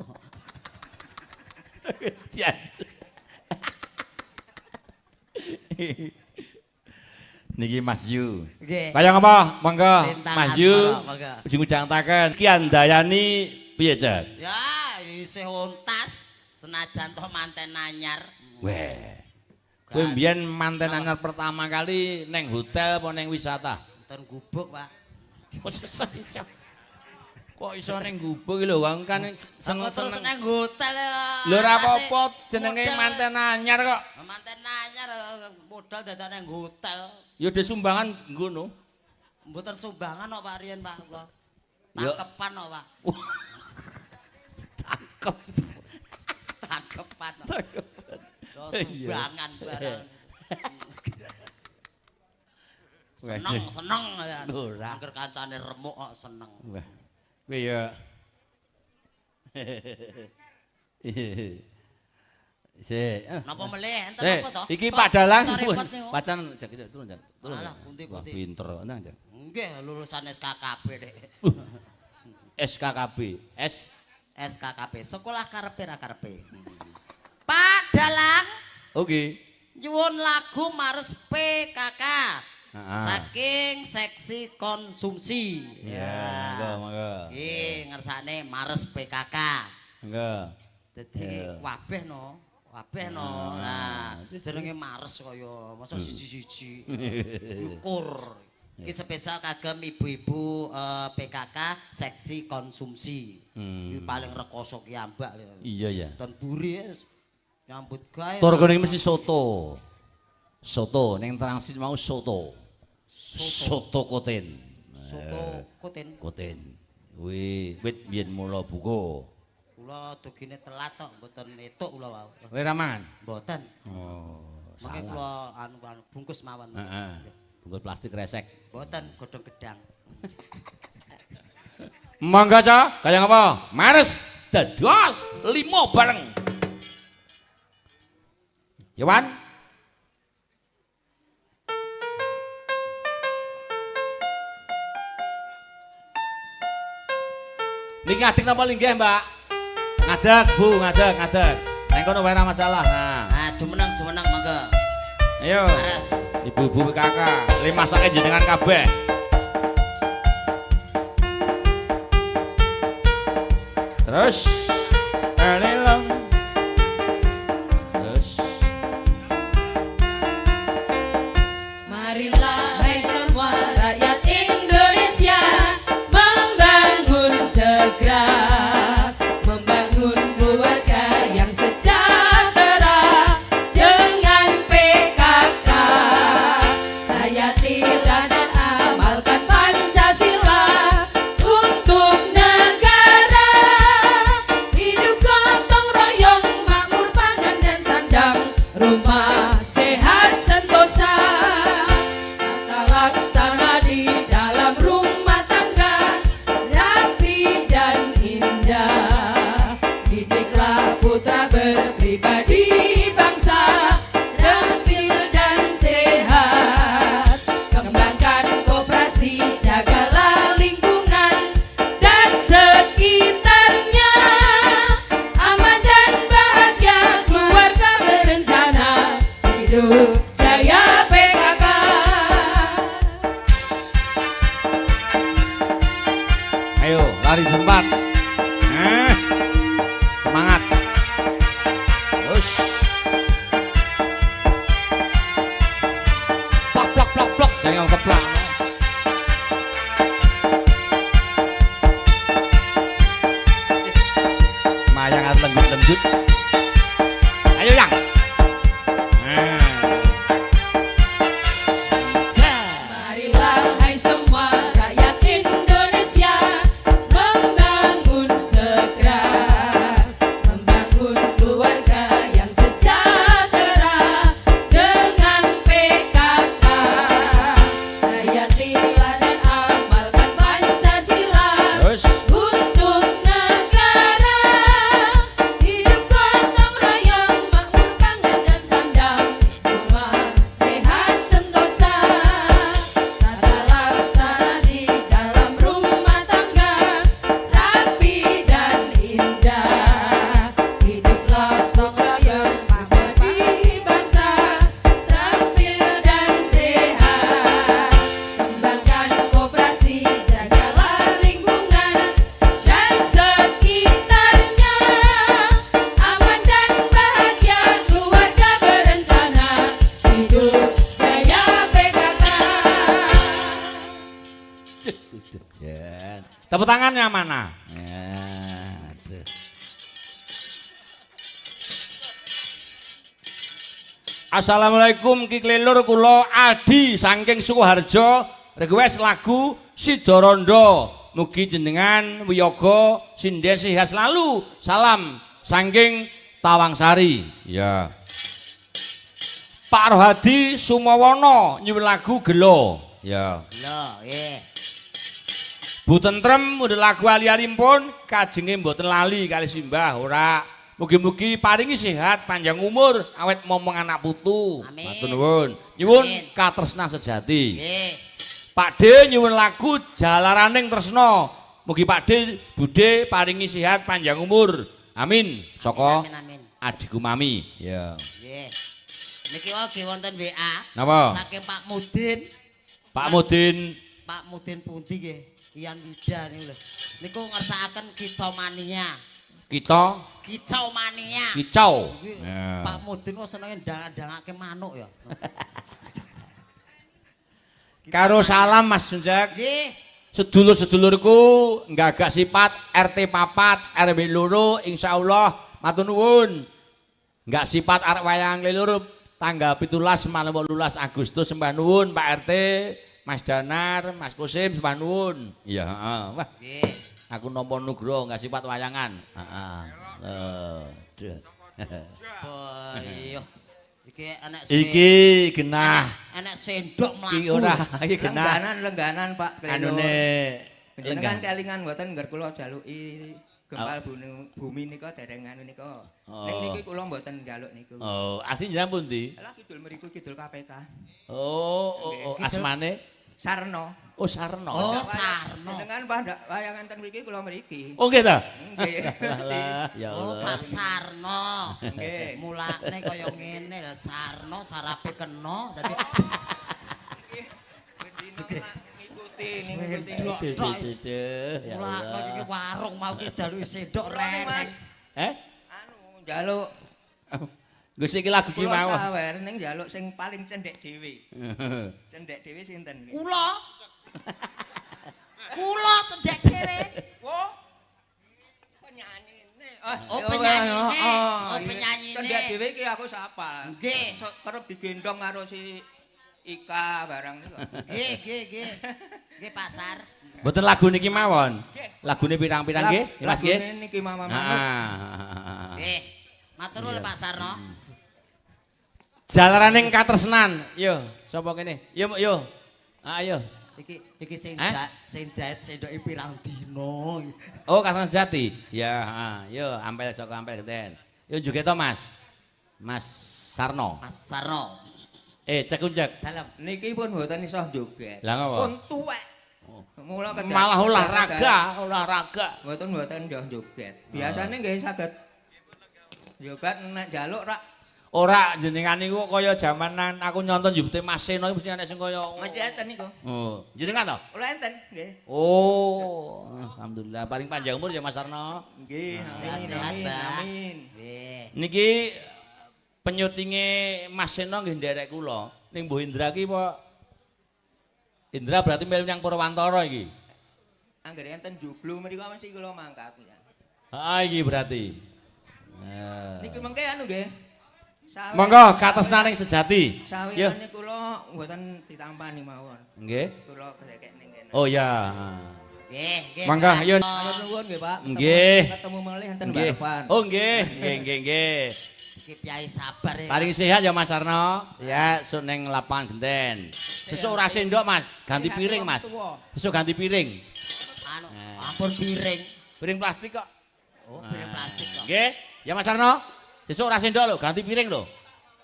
Niki Mas Yu. Nggih. Kaya ngapa? Monggo Lintang Mas Yu. Asmara, monggo. Ujung udang-taken. Kian dayani piye, Cek? Ya, isih untas senajan toh manten anyar. Weh. Kowe mbiyen manten anyar pertama kali neng hotel apa neng wisata? Ten gubuk, Pak. Kok iso neng gubuk iki lho, wong kan Seneng terus seneng. nang hotel ya. Lho ora Atase apa-apa jenenge modal. manten anyar kok. Manten anyar modal dadak nang hotel. Ya udah sumbangan ngono. Mboten sumbangan kok Pak Riyen, Pak. Kula. Ya. Tangkepan kok, Pak. Takep. Tangkepan. Lho Iya. sumbangan barang. Wah, Seneng ya. Ora. Angger kancane remuk kok seneng. Wah. Kowe ya. Napa melih enten Eh, apa to? iki Kok Pak Dalang kok pun. repot niku? Pacan jak turun jak. Turun. Alah, Jak. pundi-pundi. Wah, pinter nang jak. Nggih, lulusan SKKB Dek. SKKB. SKKB, sekolah karepe ra karepe. Pak Dalang Oke. nyuwun lagu Mares PKK. Heeh. Saking seksi konsumsi. Ya, monggo. Nggih, ngersane Mares PKK. Monggo. Dadi wabeh no. Nah, jenenge Mares kaya masa siji-siji. Ukur. Iki spesial kagem ibu-ibu PKK seksi konsumsi. Iki paling rekoso kiambak. Iya ya. Ten buri nyambut gawe. Tur kene mesti soto. Soto ning transit mau soto. Soto koten. Soto koten. Koten. Kuwi wit biyen mula buka. Kula dogine telat tok, mboten etuk kula wau. Kowe ra mangan? Mboten. Oh, Mangke salah. kula anu bungkus mawon. Heeh. Bungkus plastik resek. Mboten godhong gedang. Mangga Ca, kaya ngapa? Mares dados 5 bareng. Yawan. Niki ngadeg napa linggih, Mbak? Ngadeg, Bu, ngadeg. Neng kono wae ora masalah. Nah, Nah, jumeneng monggo. ayo. Mares. Ibu-ibu PKK, masake jenengan kabeh. Terus elelong. Terus Marilah hai semua rakyat Indonesia. semangat. Nah, semangat. Terus. Plak plak plak plak, jangan keplak. Mayang harus lembut-lembut. Ayo yang. Marilah hai semua rakyat Indonesia membangun segera, membangun keluarga yang sejahtera dengan PKK. Hayatilah dan amalkan Pancasila Terus. untuk negara. Hidup gotong royong, makmur pangan dan sandang, rumah sehat sentosa. Tata laksana di dalam rumah tangga rapi dan indah. Hiduplah gotong royong, makmur di bangsa, terampil dan sehat. Kembangkan koperasi, jagalah lingkungan dan sekitarnya. Aman dan bahagia, keluarga berencana. Hidup jaya PKK. Tepuk tangannya mana? Ya, aduh. Assalamualaikum Ki Klelur, kula Aldi saking Sukoharjo request lagu Sidorondo. Mugi jenengan wiyaga sinden sehat selalu. Salam saking Tawangsari. Ya. Pak Rohadi Sumawana nyuwun lagu Gelo. Ya. Lho, nggih. Bu Tentrem udah lagu ali-alipun kajenge mboten lali kali simbah ora. Mugi-mugi paringi sehat panjang umur awet momong anak putu. Amin. Matur nuwun. Nyuwun Amin. katresnan sejati. Nggih. Pak D nyuwun lagu Jalaraning Tresno. Mugi Pak D Bude paringi sehat panjang umur. Amin. Saka Amin, amin. adikku Mami. Ya. Nggih. Niki wae wonten WA. Napa? Saking Pak Mudin. Pak Mudin Pak Mudin pundi nggih? Iyan Wida niku lho. Niku ngersakaken kicau mania. kita Kicau mania. kicau. Kuwi Ya. Pak Mudin kok senenge ndang-ndangake manuk ya. Karo salam Mas Sunjak. Nggih. Sedulur-sedulurku nggagak sifat RT 4 RW loro insyaallah matur nuwun. Enggak sifat arek wayang lelur tanggal 17 malam 18 Agustus sembah nuwun Pak RT, Mas Danar, Mas Kusim sembah nuwun. Iya, heeh. Wah, Nggih. aku nampa nugroho enggak sifat wayangan. Heeh. Boyo. Iki anak Iki genah. anak sendok mlaku. Iki ora, iki genah. Lengganan Pak Kleno. Anune Jenengan kelingan mboten ngger kula jaluki gempal bumi nika dereng anu nika. Ning niki kula mboten njaluk niku. Oh, asli jenengan pundi? Lah kidul mriku kidul KPK. Oh, asmane Sarno. Oh, Sarno. Oh, Sarno. Jenengan pada wayangan ten mriki kula mriki. Oh, gitu. Nggih. Alah, ya Oh, Allah. Pak Sarno. Nggih. Mulane kaya ngene lho, Sarno sarape kena dadi Ngikuti. Ya mulane Allah. iki warung mau ki dalu sendok Mas. renek. Anu njaluk Gus iki lagu ki kula mawon. sawer ning njaluk sing paling cendhek dhewe. Cendhek dhewe sinten nggih? Kula. Kula cedhek dhewe. Wo. Penyanyine. Oh, penyanyine. Oh, iya. penyanyine. Cendhek dhewe iki aku sapal. Nggih. Kerep digendong karo si Ika barang niku. Nggih. Nggih, Pasar. Mboten lagu niki mawon. Lagune pirang-pirang nggih, Mas nggih. Lagune niki Mama Manut. Ah. Nggih. Matur nuwun Pak Sarno. Jalaraning katresnan. Yo, sapa kene? Yo, yo. Ayo. Iki sing Hah? jahit sendoke pirang dino. Oh, katresnan jati. Ya, heeh. Yo, ampel saka ampel genten. Yo joget to, Mas. Mas Sarno. Mas Sarno. Cek unjek. Dalem. Niki pun mboten iso joget. Lah ngapa? Pun tuwek. Mula Malah olahraga. Mboten njoh joget. Biasane nggih saged joget nek njaluk rak Ora jenengan niku kaya jamanan aku nyonton YouTube Mas Seno mesti ana sing kaya Mesti enten niku. Oh, jenengan to? Kula enten nggih. Oh, alhamdulillah paling panjang umur ya Mas Arno. Nggih, Sehat-sehat, amin, Mbak. amin. Nggih. Niki penyutinge Mas Seno nggih nderek kula ning Mbah Indra ki apa? Indra berarti melu nyang Purwantara iki. Anggere enten joglo mriku mesti kula mangkat ya. Ah iki berarti. Nah. Niki mengke anu nggih. Sawi- Monggo katesnaning sejati. Yo. Sawiyane kula mboten ditampani mawon. Nggih. Kula kesek ning kene. Oh ya. Nggih, nggih. Monggo Pak. ayo. Matur nuwun nggih, Pak. Nggih. Ketemu malih enten Nggih. balapan. Oh nggih, nggih. Iki piyai sabar ya. Paling sehat ya Mas Arno. Ya, sok ning lapangan genten. Besok ora sendok Mas, ganti piring Mas. Besok ganti piring. Anu, ampun piring. Piring plastik kok. Oh, piring plastik kok. Nggih. Ya Mas Arno. Besok ora sendok lho, ganti piring lho.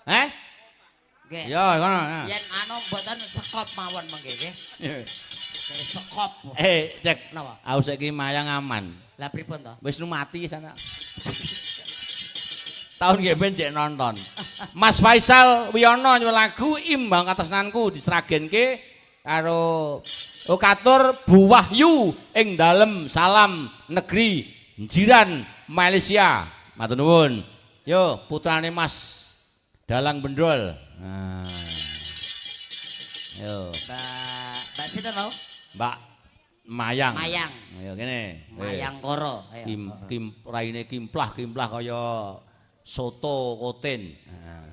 Nggih. Ya, ngono. Yen anu mboten sekop mawon mengke nggih. Kayak sekop. Cek. Napa? Aku saiki mayang aman. Lah pripun to? Wis nu mati sana. Tahun nggih ben cek nonton. Mas Faisal Wiono nyuwun lagu imbang katesnanku diseragenke karo katur Bu Wahyu ing dalem salam negeri jiran Malaysia. Matur nuwun. Yo putrane Mas Dalang Bendol. Nah. Yo, Mbak sinten lho? Mbak Mayang. Mayang. Ayo kene. Mayang Koro. Ayo. Kim raine kimplah kaya soto koten. Nah,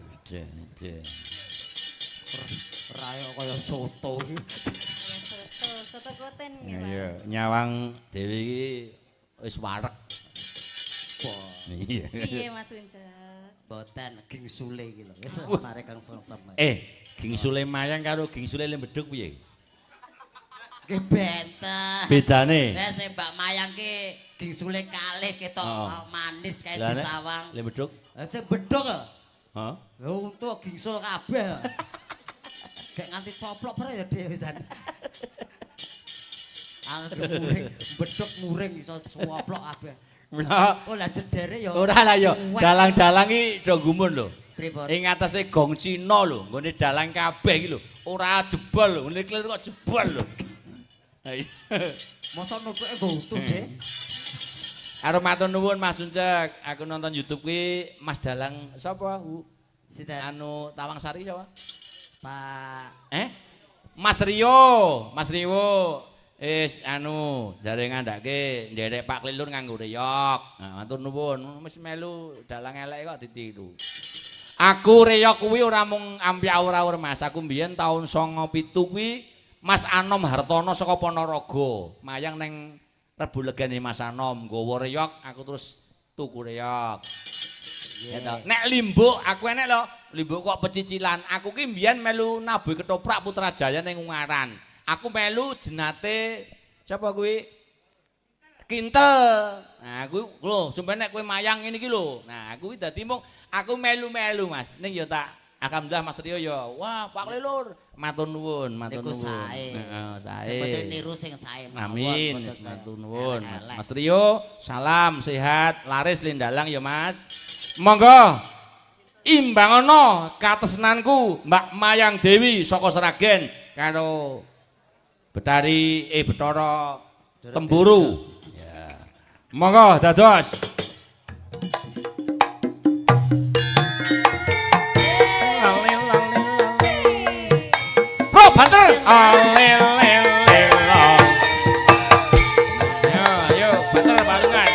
Raya kaya soto iki. Soto koten nggih, Pak. Iya, nyawang dhewe iki wis wareg. Iya. Piye Mas Unja? Boten gingsule iki lho. Wis mare kang sengsem. Gingsule mayang karo gingsule lembeduk piye? Nggih benten. Bedane. Nek sing Mbak Mayang ki gingsule kalih ketok manis kae Lah, nek disawang. lembeduk? Sing bedhok lho. Hah? Lho untuk gingsul kabeh. Kayak nganti coplok pernah ya dhewe jan. Angger muring, bedhok muring iso coplok kabeh. Nah, Oh lah jedere ya. ora lah yo. suwek. Dalang-dalang iki do gumun lho. Pripun? Ing atase gong Cina lho, nggone dalang kabeh iki lho. Ora jebol lho, ngene keliru kok jebol lho. Ha iya. Mosok nutuke nggo utuh, Dik. Karo matur nuwun Mas Uncek, aku nonton YouTube kuwi Mas Dalang sapa? Sinten? Anu Tawang Sari sapa? Pak Mas Rio, Mas Rio. Anu jare ngandhake nderek Pak Klilur nganggo reyok. Nah, matur nuwun, wis melu dalang elek kok ditiru. Aku reyok kuwi ora mung ampi awur-awur Mas, aku mbiyen taun 97 kuwi Mas Anom Hartono saka Ponorogo, mayang neng Rebu Legane Mas Anom, nggawa reyok, aku terus tuku reyok. Yeah. Nek limbuk aku enek lho, limbuk kok pecicilan. Aku ki mbiyen melu nabuh ketoprak Putrajaya ning Ungaran. Aku melu jenate siapa kuwi? Kintel. Nah, kuwi lho, sampe nek kowe mayang ngene iki lho. Nah, kuwi dadi mung aku melu-melu Mas. Ning ya tak alhamdulillah Mas Rio ya. Wah, Pak Lelur, matur nuwun, matur niku nuwun. sae. Heeh, sae. Seperti niru sing sae mawon. Amin, Mboten matur nuwun. elek-elek. Mas Rio, salam sehat, laris lindalang ya Mas. Monggo imbangono katresnanku Mbak Mayang Dewi saka Seragen karo Betari Betara Temburu. Ya. Monggo dados. Bro, banter. Yo, banter balungan.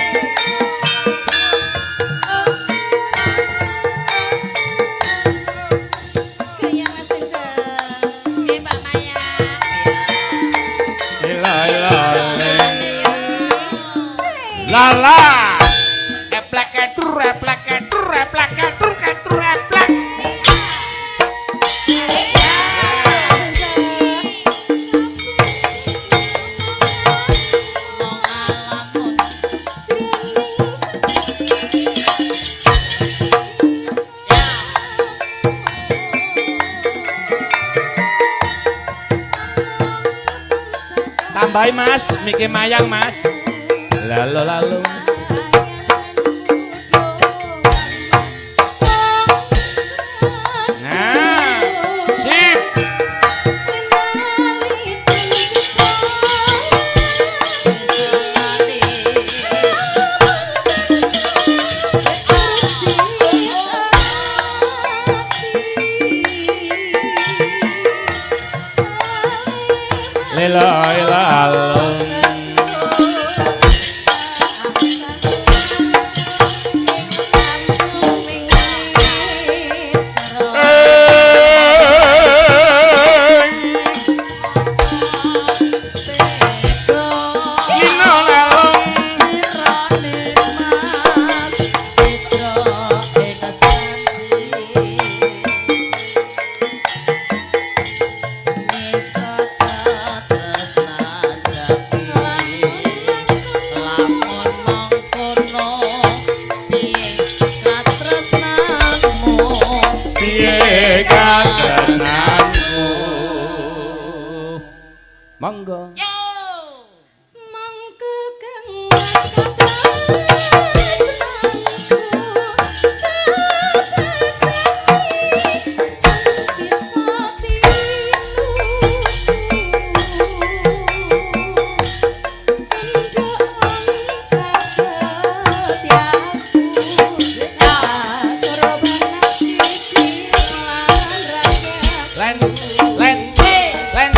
Gaya Mas Unja. Nggih Mbak Mayang. Lala. Eplek ketur, eplek ketur, eplek ketur, ketur eplek. Mong alamun. Tambahi Mas, Miki Mayang Mas. Lalu. Monggo. Yo. Mangke kang Len, len, len.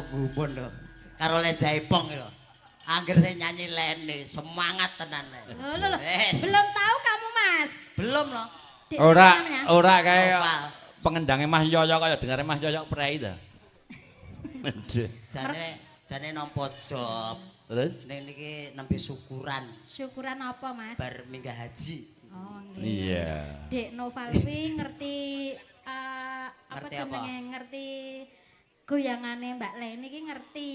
Gumun lho. Karo Le Jaipong lho. Angger saya nyanyi Lene, semangat tenan. Loh. Belum tahu kamu, Mas? Belum loh. Dek, siapa namanya? Ora kayak Noval. pengendangnya Mas Yoyo kaya dengare Mas Yoyo prei ta. Jane nampa job. Terus? Ning niki nembe syukuran Syukuran apa, Mas? bar minggah haji. Oh, nggih. Iya. Dek Noval kuwi ngerti apa Ngerti jenenge? Ngerti goyangane Mbak Leni iki ngerti.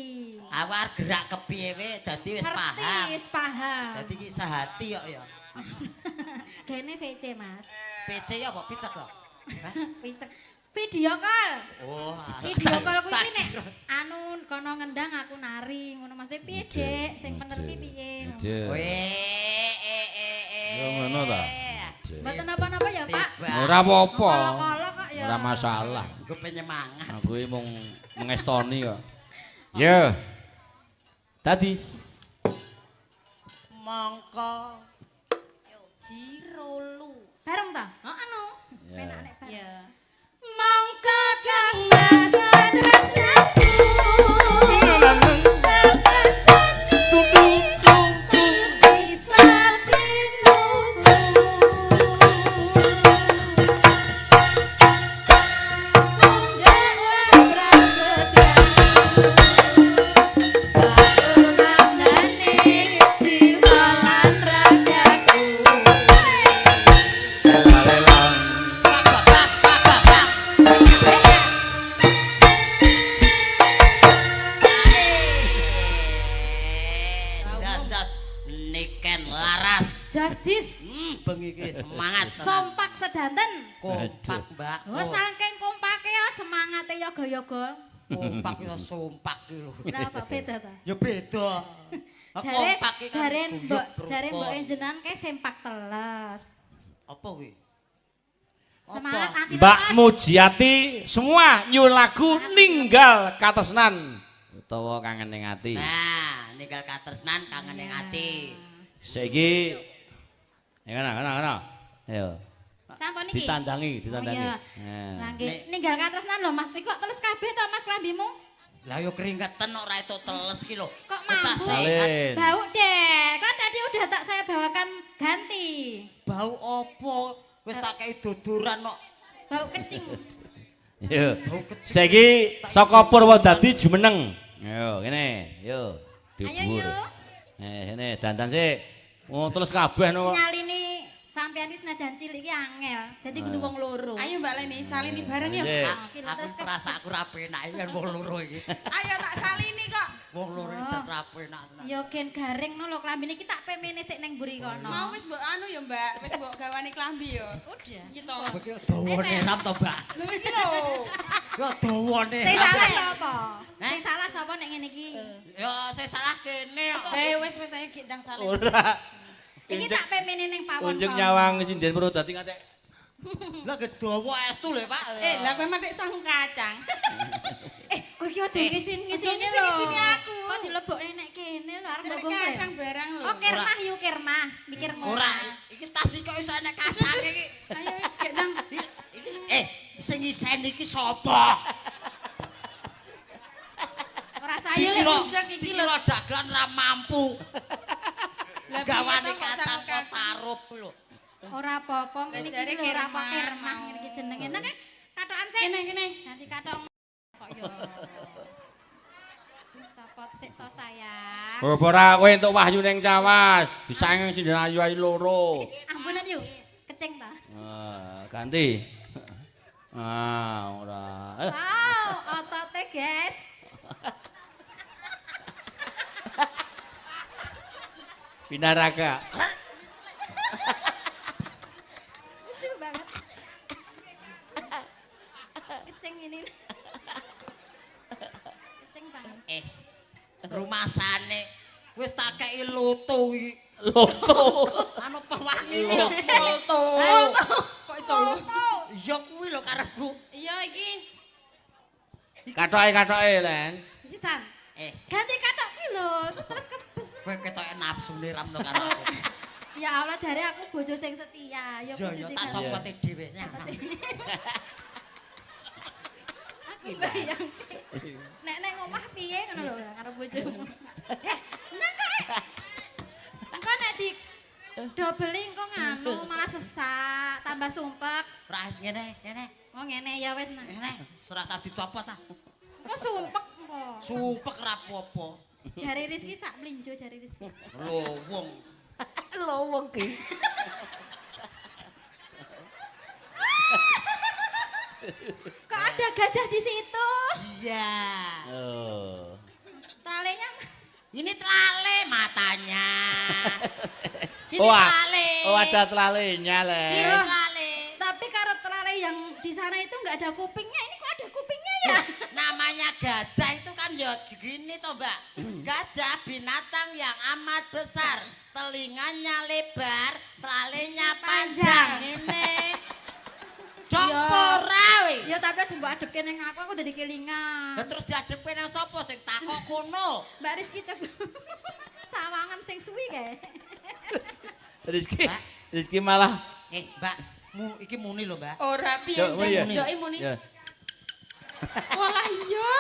Awar gerak kepiye we dadi wis paham. Ngerti, wis paham. Dadi iki sehati kok ya. Gene VC, Mas. PC ya apa picek lho? Picek. Video call. Oh, Video call kuwi nek anu kono ngendang aku nari ngono Mas. Piye, Dek? Sing bener ki piye? Yo ngono ta. Mboten napa-napa ya, Pak. Ora apa-apa. Kala kok ya. Ora masalah. Gue penyemangat. Aku iki mung mengestoni kok. Yo. Tadi Mongko Jirolu. Bareng ta? Anu. Ya. Penak nek bareng. Ya. Mangka kang masa tresnaku. Jasjis. Bengi iki semangat. Sompak sedanten. Kompak, Mbak. Oh, saking kompake ya semangate yoga-yoga. Kompak ya sompak ki lho. Lah kok beda ta? Ya beda. Kompak iki kan Jare mbok jenengan kae sempak teles. Apa kuwi? Semangat anti Mbak lepas. Mujiati semua nyuwun lagu ninggal katresnan utawa kangen ning ati. Nah, ninggal katresnan kangen ning ati. Saiki ngono. Ayo. Sampun iki. Ditandangi. Oh, iya. Nah. Lah nggih, ninggal katresnan lho Mas. Iki kok teles kabeh to Mas klambimu? Lah yo keringetan ora itu teles ki lho. Kok Pecah mampu? sehat. Salin. Bau deh. Kan tadi udah tak saya bawakan ganti. Bau opo? Wis tak kei dodoran kok. Bau kecing. Yo. Saiki saka Purwodadi jumeneng. Yo, kene. Yo. Ayo Dibur. yuk. Kene dandan sik. Oh, terus kabeh no. Nyalini sampean iki senajan cilik iki angel. Dadi kudu wong loro. Ayo Mbak Leni, salini bareng yuk. Sik. Aku ngerasa aku ra penak iki kan wong loro iki. Ayo tak salini kok. Wong loro iki ra penak. Yo gen garing no lho klambine iki tak pemene sik ning mburi kono. Mau wis mbok anu ya Mbak, wis mbok gawane klambi ya. Udah. Gitu. Iki dawane rap to, Mbak. Lho iki lho. Yo dawane. Sing salah sapa? Sing salah sapa nek ngene iki? Yo sing salah kene kok. Wis ayo gek ndang salini. Ora. Iki tak pemene ning pawon. Unjuk nyawang sinden Purwodadi ngatek. Lah gedawa estu lho, Pak. Lah kowe matik sang kacang. Oh iki aja ngisin-ngisini lho. Ngisin-ngisini aku. Kok dilebokne nek kene lho arep Nek mbok kacang barang lho. Oh kirmah yuk kirmah, mikir ngono. Ora, iki tas iki kok iso enek kacang iki. Ayo wis gek ndang. Iki sing ngisen iki sapa? Ora Ayo sayo lek lho. ujek iki lho. Lho dagelan ra mampu. Lah Gawane piye to kok kacang sang kok tarup lho. Ora apa-apa ngene Lah, jare iki lho ora apa kirmah kirmah mau. ngene iki jenenge. Nek katokan sik. Kene. Nanti katok kok yo. Copot sik to sayang. Ora kowe entuk wahyu ning cawas. Disangeng sinden ayu-ayu loro. Ampunan yuk. Kecing ta. Ganti. Ora. Wow, otote guys. Pinaraga. Lucu banget. Kecing ini. Kecing banget. Rumasane wis tak kei loto iki. Loto. Anu pewangi lho. Loto. Kok iso loto? Ya kuwi lho karepku. Iya iki. Katoke Len. Iki San. Eh, Ganti katok ki lho, terus kepes. kowe ketoke nafsune ram to karo aku. Ya Allah jare aku bojo sing setia. Ya Iya ya tak copote dhewe. Aku bayang. Nek ngomah piye ngono lho karo bojomu. Nang kok. Engko nek di dobeli engko nganu malah sesak, tambah sumpek. Ora wis ngene. Oh ngene ya wis nah. Ngene, serasa dicopot ah. Engko sumpek engko. Sumpek ra apa-apa. Jari Rizki sak mlinjo jari Rizki. Lowong. Lowong ki. Kok ada gajah di situ? Iya. Oh. Talenya Ini telale matanya. Ini Wah. telale. Oh, ada telalenya, Ini Len. telale. tapi karo telale yang di sana itu nggak ada kupingnya. Ini kok ada kupingnya ya? Namanya gajah itu kan ya gini toh Mbak. Gajah binatang yang amat besar. Telinganya lebar, telalenya panjang. Ini. Dompora we. Ya tapi aja mbok adepke ning aku dadi kelingan. Lah terus diadepe nang sapa sing takok kono? Mbak Rizky coba sawangan sing suwi kae. Rizki malah Mbak, iki muni lho Mbak. Ora piye Yo, iya. ndek muni. ya. Walah iya.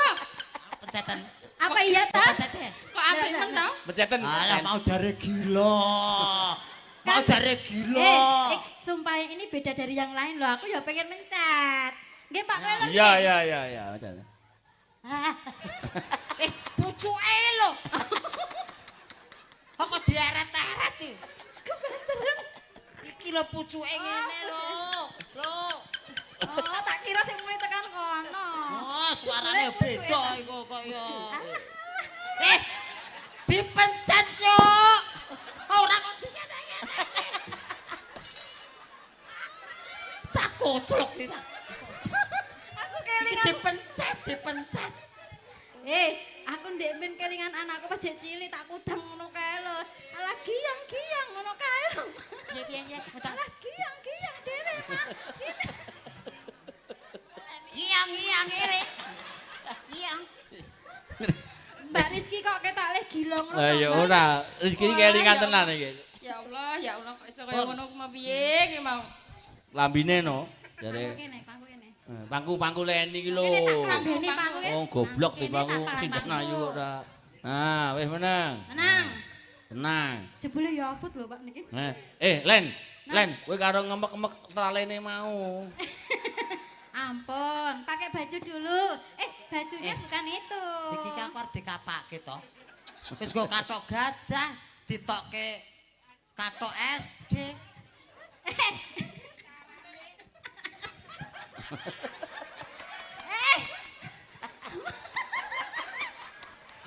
Pencetan. Apa iya ta? Pencet ya? Kok apik men to? Menceten. Alah mau jare gila. Mau Kan- jare gila. Sumpah yang ini beda dari yang lain loh. Aku ya pengen mencet. Nggih Pak Weler. Iya, menceten. Pucuke lho. Kok dieret-eret iki? Kebanteran. Iki lho pucuke ngene lho. Lho. Oh, tak kira sing mulai tekan kono. Oh, suarane beda iku kaya. Dipencet yo. Ora kok dikene. Cak koclok iki. Aku Iki kelingan. dipencet. Aku ndek ben kelingan anakku pas jek cilik tak kudang ngono kae lho. Alah giyang-giyang ngono kae lho. Piye-piye? Alah giyang-giyang dhewe mah. Iyang ngene. Iyang. Mbak Rizky kok ketok le gila ngono. Lah ya ora, Rizki iki kelingan tenan iki. Ya Allah, kok iso kaya ngono mau piye ki mau. Lambine no. Pangku Jare kene, pangku kene. pangku Leni iki lho. Ini tak kelambene pangku kene. Oh, goblok di Kene pangku tak sinten pangku. ayu kok ora. Nah, wis meneng. Tenang. Tenang. Jebule ya abot lho Pak niki. Len, kowe karo ngemek-emek telalene mau. Ampun, pakai baju dulu. Bajunya bukan itu. Iki ki aku arep dikapake to. Wis go kathok gajah, ditokke kathok SD.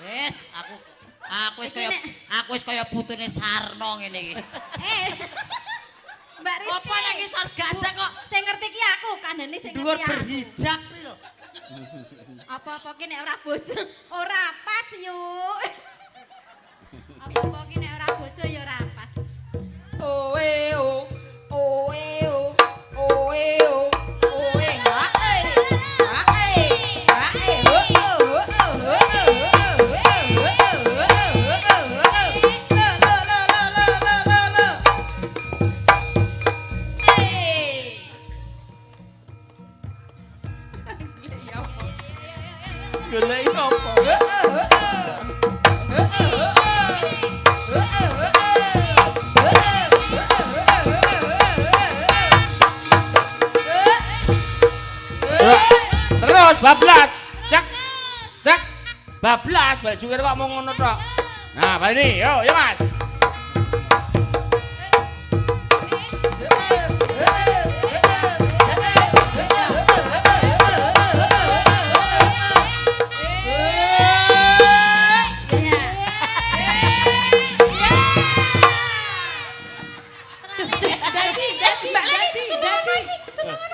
Wis, aku wis kaya putune Sarno ngene iki. Mbak Rizky. Apa nek isor gajah kok Sing ngerti ki aku, kandhane sing dhuwur ngerti aku. berhijab kuwi lho. Apa-apa ki nek ora bojo ora pas yuk. Apa-apa ki nek ora bojo ya ora pas. Oe o, oe o, oe o, oe hae. Hae. Hae ho ho ho ho ho. Golek apa? Terus bablas. Cek. Cek. Bablas balik jungkir kok mau ngono tok. Nah, balik ini. Yo, yo Mas.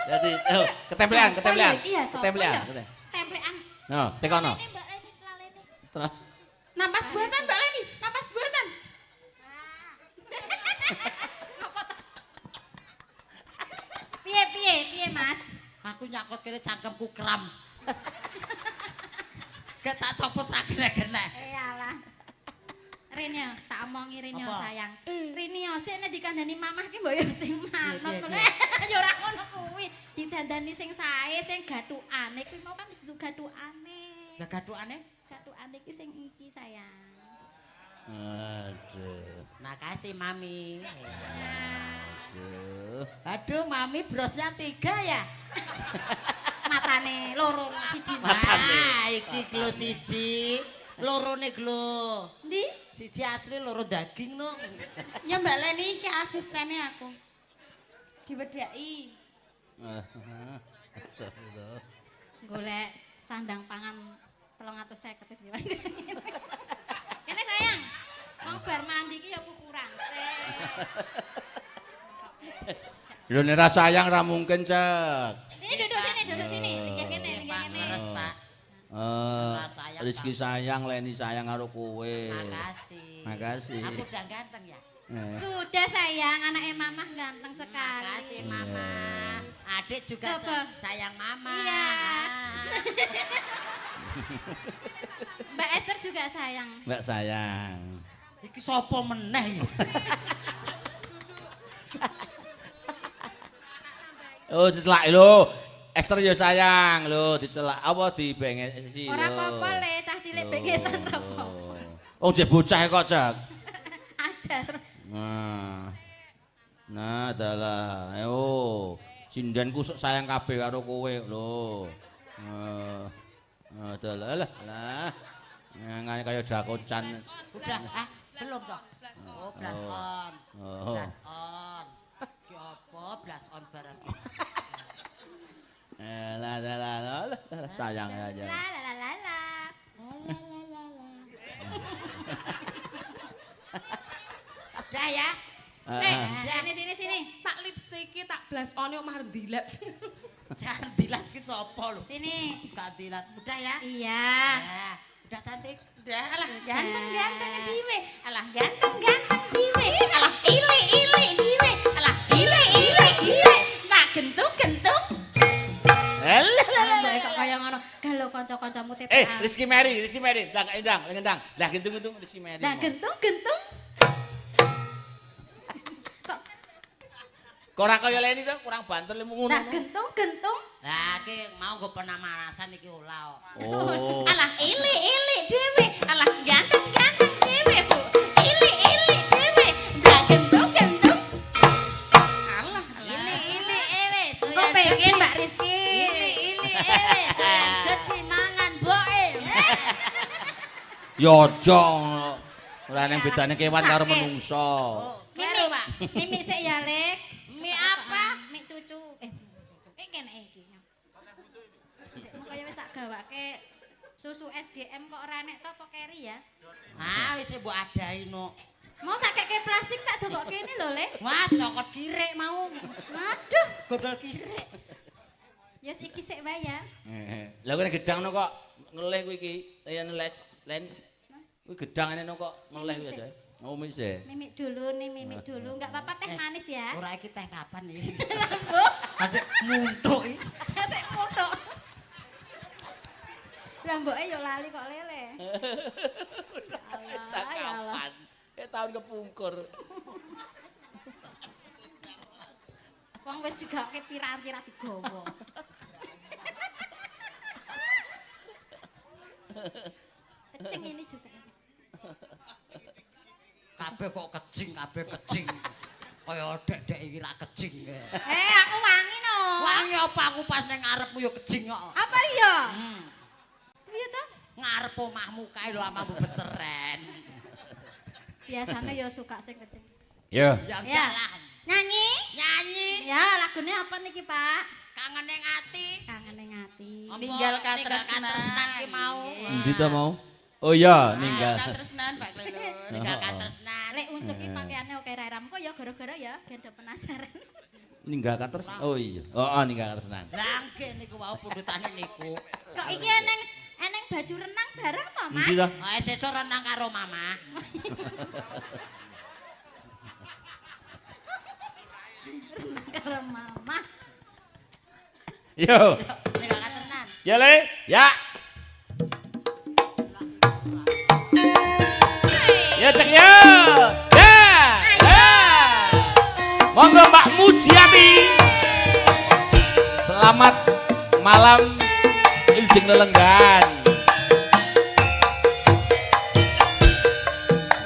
Jadi, ketemplean. Iya, Ketemplean. Templean. No, tekono. Mbak Leni lalene. Napas buatan Mbak Leni, napas buatan. Piye Mas? Aku nyakot kene cangkemku kram. Gak tak copot ra genek-genek. Alah. Rinyo, tak omongi Rinyo Apa? sayang. Rinyo sik nek dikandani mamah ki mbok yo sing manut Piye, ngono. Ya ora ngono kuwi. Didandani sing sae, sing gathukane kuwi mau kan dudu gathukane. Lah gathukane? Gathukane ki sing iki sayang. Aduh. Makasih Mami. Aduh. Aduh Mami brosnya 3 ya. Matane loro siji. Wah, iki glo siji. Lorone glo. Ndi? Siji asli loro daging no. Ya Mbak Leni iki asistene aku. Diwedhaki. Astagfirullah. Golek sandang pangan 350 iki. Kene sayang. Mau bar mandi ki ya kukuran sik. Lho nek ra sayang ra mungkin, Cek. Ini duduk sini. Linggih kene, linggih Pak, kene. leres Pak. Ra sayang, Rizky Pak. sayang, Leni sayang karo kowe. Makasih. Makasih. Aku udah ganteng ya. Sudah sayang, anaknya mamah ganteng sekali. Makasih Mama. Adik juga Coba. sayang Mama. Iya. Mbak Esther juga sayang. Mbak sayang. Iki sapa meneh ya? Oh, dicelak lho. Esther yo sayang lho, dicelak apa dibengesi lho. Ora apa-apa le, cah cilik bengesan ora apa-apa. Oh, jek bocah kok, Cek. Ajar. Nah, adalah. Ayo, sindenku sok sayang kabeh karo kowe lho. Adalah lah. Ngene kaya dakocan. Udah, belum toh? Oh, blas on. Oh. Blas on. Ki apa blas on bareng. Lah, sayang aja. La la la la la. Udah ya. Sini. Tak lipstiki tak blas on yo mah dilat. Jangan dilat ki sapa lho? Sini. Gak dilat. Udah ya. Iya. Ya, udah cantik. Udah alah ganteng diwe. Alah ganteng diwe. Alah ile diwe. Alah ile diwe. Tak gentuk. Mbak kok kaya ngono. Galo kanca-kancamu TPA. Rizky Mary. Lah ngendang. Lah gentung Rizky Mary. Nah, gentung. Kok ora kaya Leni to, kurang banter lemu ngono. Nah, gentung. Lah ki mau nggo penamarasan iki ora. Oh. Alah ile dewe. Alah ganteng dewe, Bu. Ile dewe. Tak gentuk. Alah. Ini wis. Kok pengen Mbak Rizky? Ini Ya aja. Ora nang bedane kewan karo Sake. menungso. Kleru, Pak. Mimi sik ya, Lek. Mie apa? Mie cucu. Kene iki. Mau kaya wis tak gawake susu SDM kok ora enek to apa keri ya? Ah, wis mbok adahi no. Mau tak keke plastik tak dogok kene lho, Lek. Wah, cokot kirek mau. Waduh, Godol kirek. ya wis iki sik wae ya. Lah kowe gedang no kok ngeleh kowe iki. Ya les len. Kowe gedang no kok ngeleh kowe aja. Mau mise. Mimik dulu nih, mimik dulu. Enggak apa-apa teh manis ya. Ora iki teh kapan iki? Lambo. Adek muntuk iki. Sik foto. Lamboke yo lali kok lele. Allah, ya Allah. Tahun kepungkur. Wong wis digawake piranti ra digawa. Kecing ini juga. Kabeh kok kecing, kabeh kecing. Kaya dek-dek iki ra kecing. Aku wangi no. Wangi apa aku pas ning ngarepmu yo kecing kok. Apa iya? Piye to? Ngarep omahmu kae lho amamu beceren. Biasanya yo suka sing kecing. Ya. Ya Ya. lah. Nyanyi? Nyanyi Ya, lagunya apa niki, Pak? kangen ning ati. Kangen ning ati. Apa Ninggalkan ninggalkan tresnan. tresnan ki mau. Endi ta mau? Oh iya, ninggal. Tresnan Pak Klelur. Ninggalkan tresnan. Lek uncuki pakaiannya oke Rairam kok ya gara-gara ya gendo penasaran. Ninggalkan terus. Oh iya. Oh, ninggalkan terusan. Lah nggih niku wau pundutane niku. Kok iki eneng baju renang bareng to, Mas? Endi ta? Ae sesuk renang karo mama. Renang karo mama. Yo. Ninggalkan tresnan. Ya Le. Ya. Ya cek ya. Ya. Ya. Monggo Mbak Mujiati. Selamat malam Iljing Lelenggan.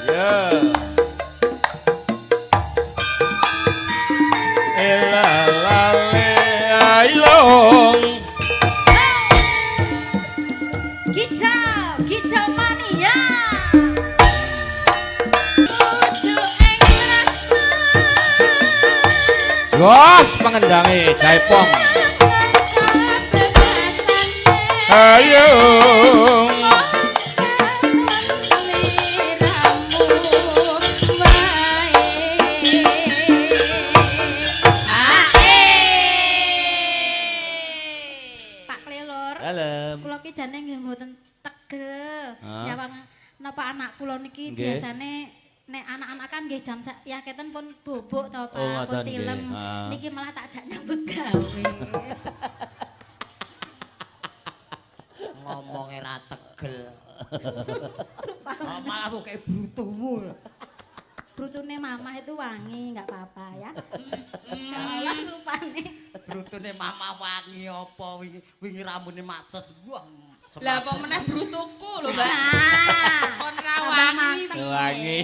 Ya. Elalale ailong. Kicau mania. Jos pengendangi Jaipong. Ayo. Pak Klelur. Dalam. Kula ki jane nggih mboten tegel. Ah. Ya wong napa anak kula niki Nggih. biasane nek anak-anak kan nggih jam ya keten pun bobok to Pak, Oh, pun ngoten tilem. nggih. Ah. Niki malah tak jak nyambut gawe. Ngomongnya ra tegel. Oh, malah kok kayak brutumu. Brutune mama itu wangi, nggak apa-apa ya. Allah rupane. Brutune mama wangi apa wingi rambune maces. Wah. Lah apa meneh brutuku lho, Mbak. Nah, Kon ra tambah wangi. mantep. Wangi.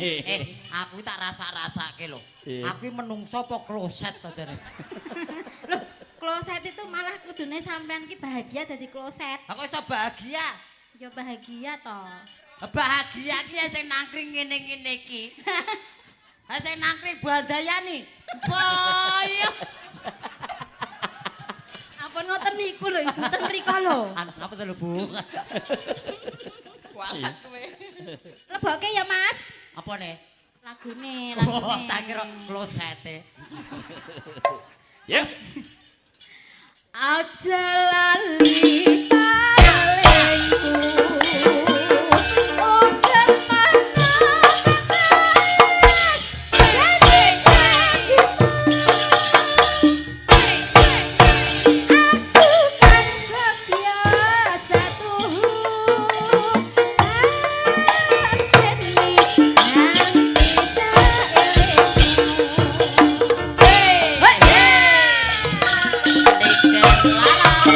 Aku tak rasa-rasake lho. Iya. Aku menungso apa kloset to jare. Loh, kloset itu malah kudune sampean ki bahagia dadi kloset. Aku iso bahagia. Ya bahagia toh. Bahagia ki ya sing nangkring ngene-ngene iki. Ha sing nangkring Bandayani. Boyo. Ampun ngoten niku lho, ngoten mriko lho. Apa to lho, Bu? Kualat kowe. Lebokke ya, Mas. Apa nih? Lagune, Oh, lagune. tak kira klosete. Ya. Aja lali talengku. Oh, kemana Mas? Janji-janji. Aku kan setia satu hati yang bisa Tiket lalang.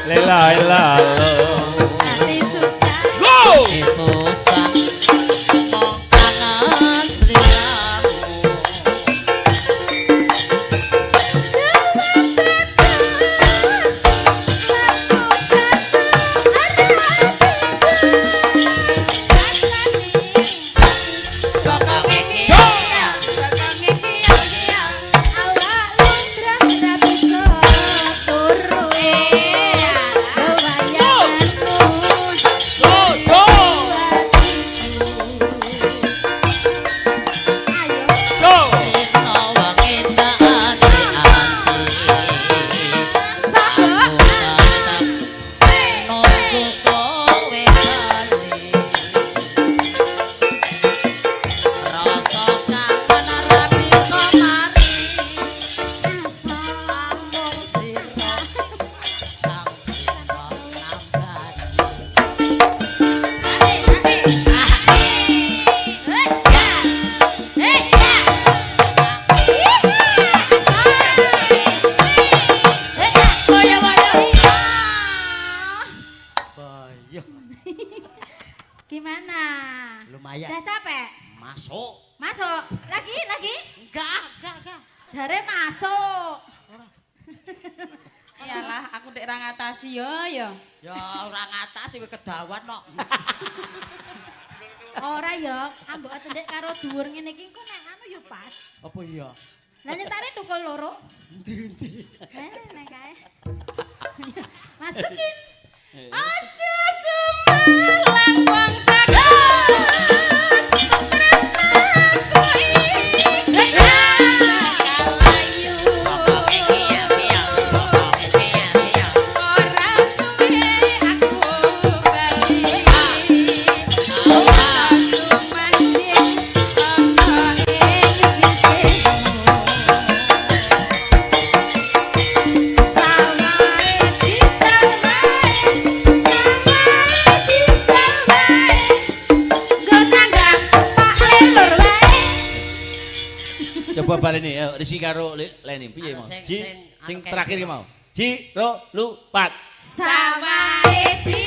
Lela lela. Hati susah. Go! susah ngomong kangen sliramu Go go. Go. Rino wangi tak ati-ati nunggu kowe bali rasa kangen ra bisa mari amung sira kang bisa nambani Bayo Gimana? lumayan Udah capek? masuk Masuk. Lagi? enggak Jare masuk. Iyalah, aku dek ra ngatasi yo yo. ya ora ngatasi kowe kedawan kok Ora ya, ambek cendek karo dhuwur ngene iki engko nek anu ya pas. apa iya Lah nyetare tukul loro. endi Nek kae. Masukin. Aja semalang wong bagus. Tresnaku iki kalayu. Ora suwe aku bali. Ora sumanding ana ing sisihmu. Sawae ditalwae, sawae ditalwae. Nggo nanggap pak lelur wae. Coba baleni Rizky karo Leni piye mau? Sing- Ji sing- sing anu terakhir kayak mau. Ji ro lu pat. Sawae di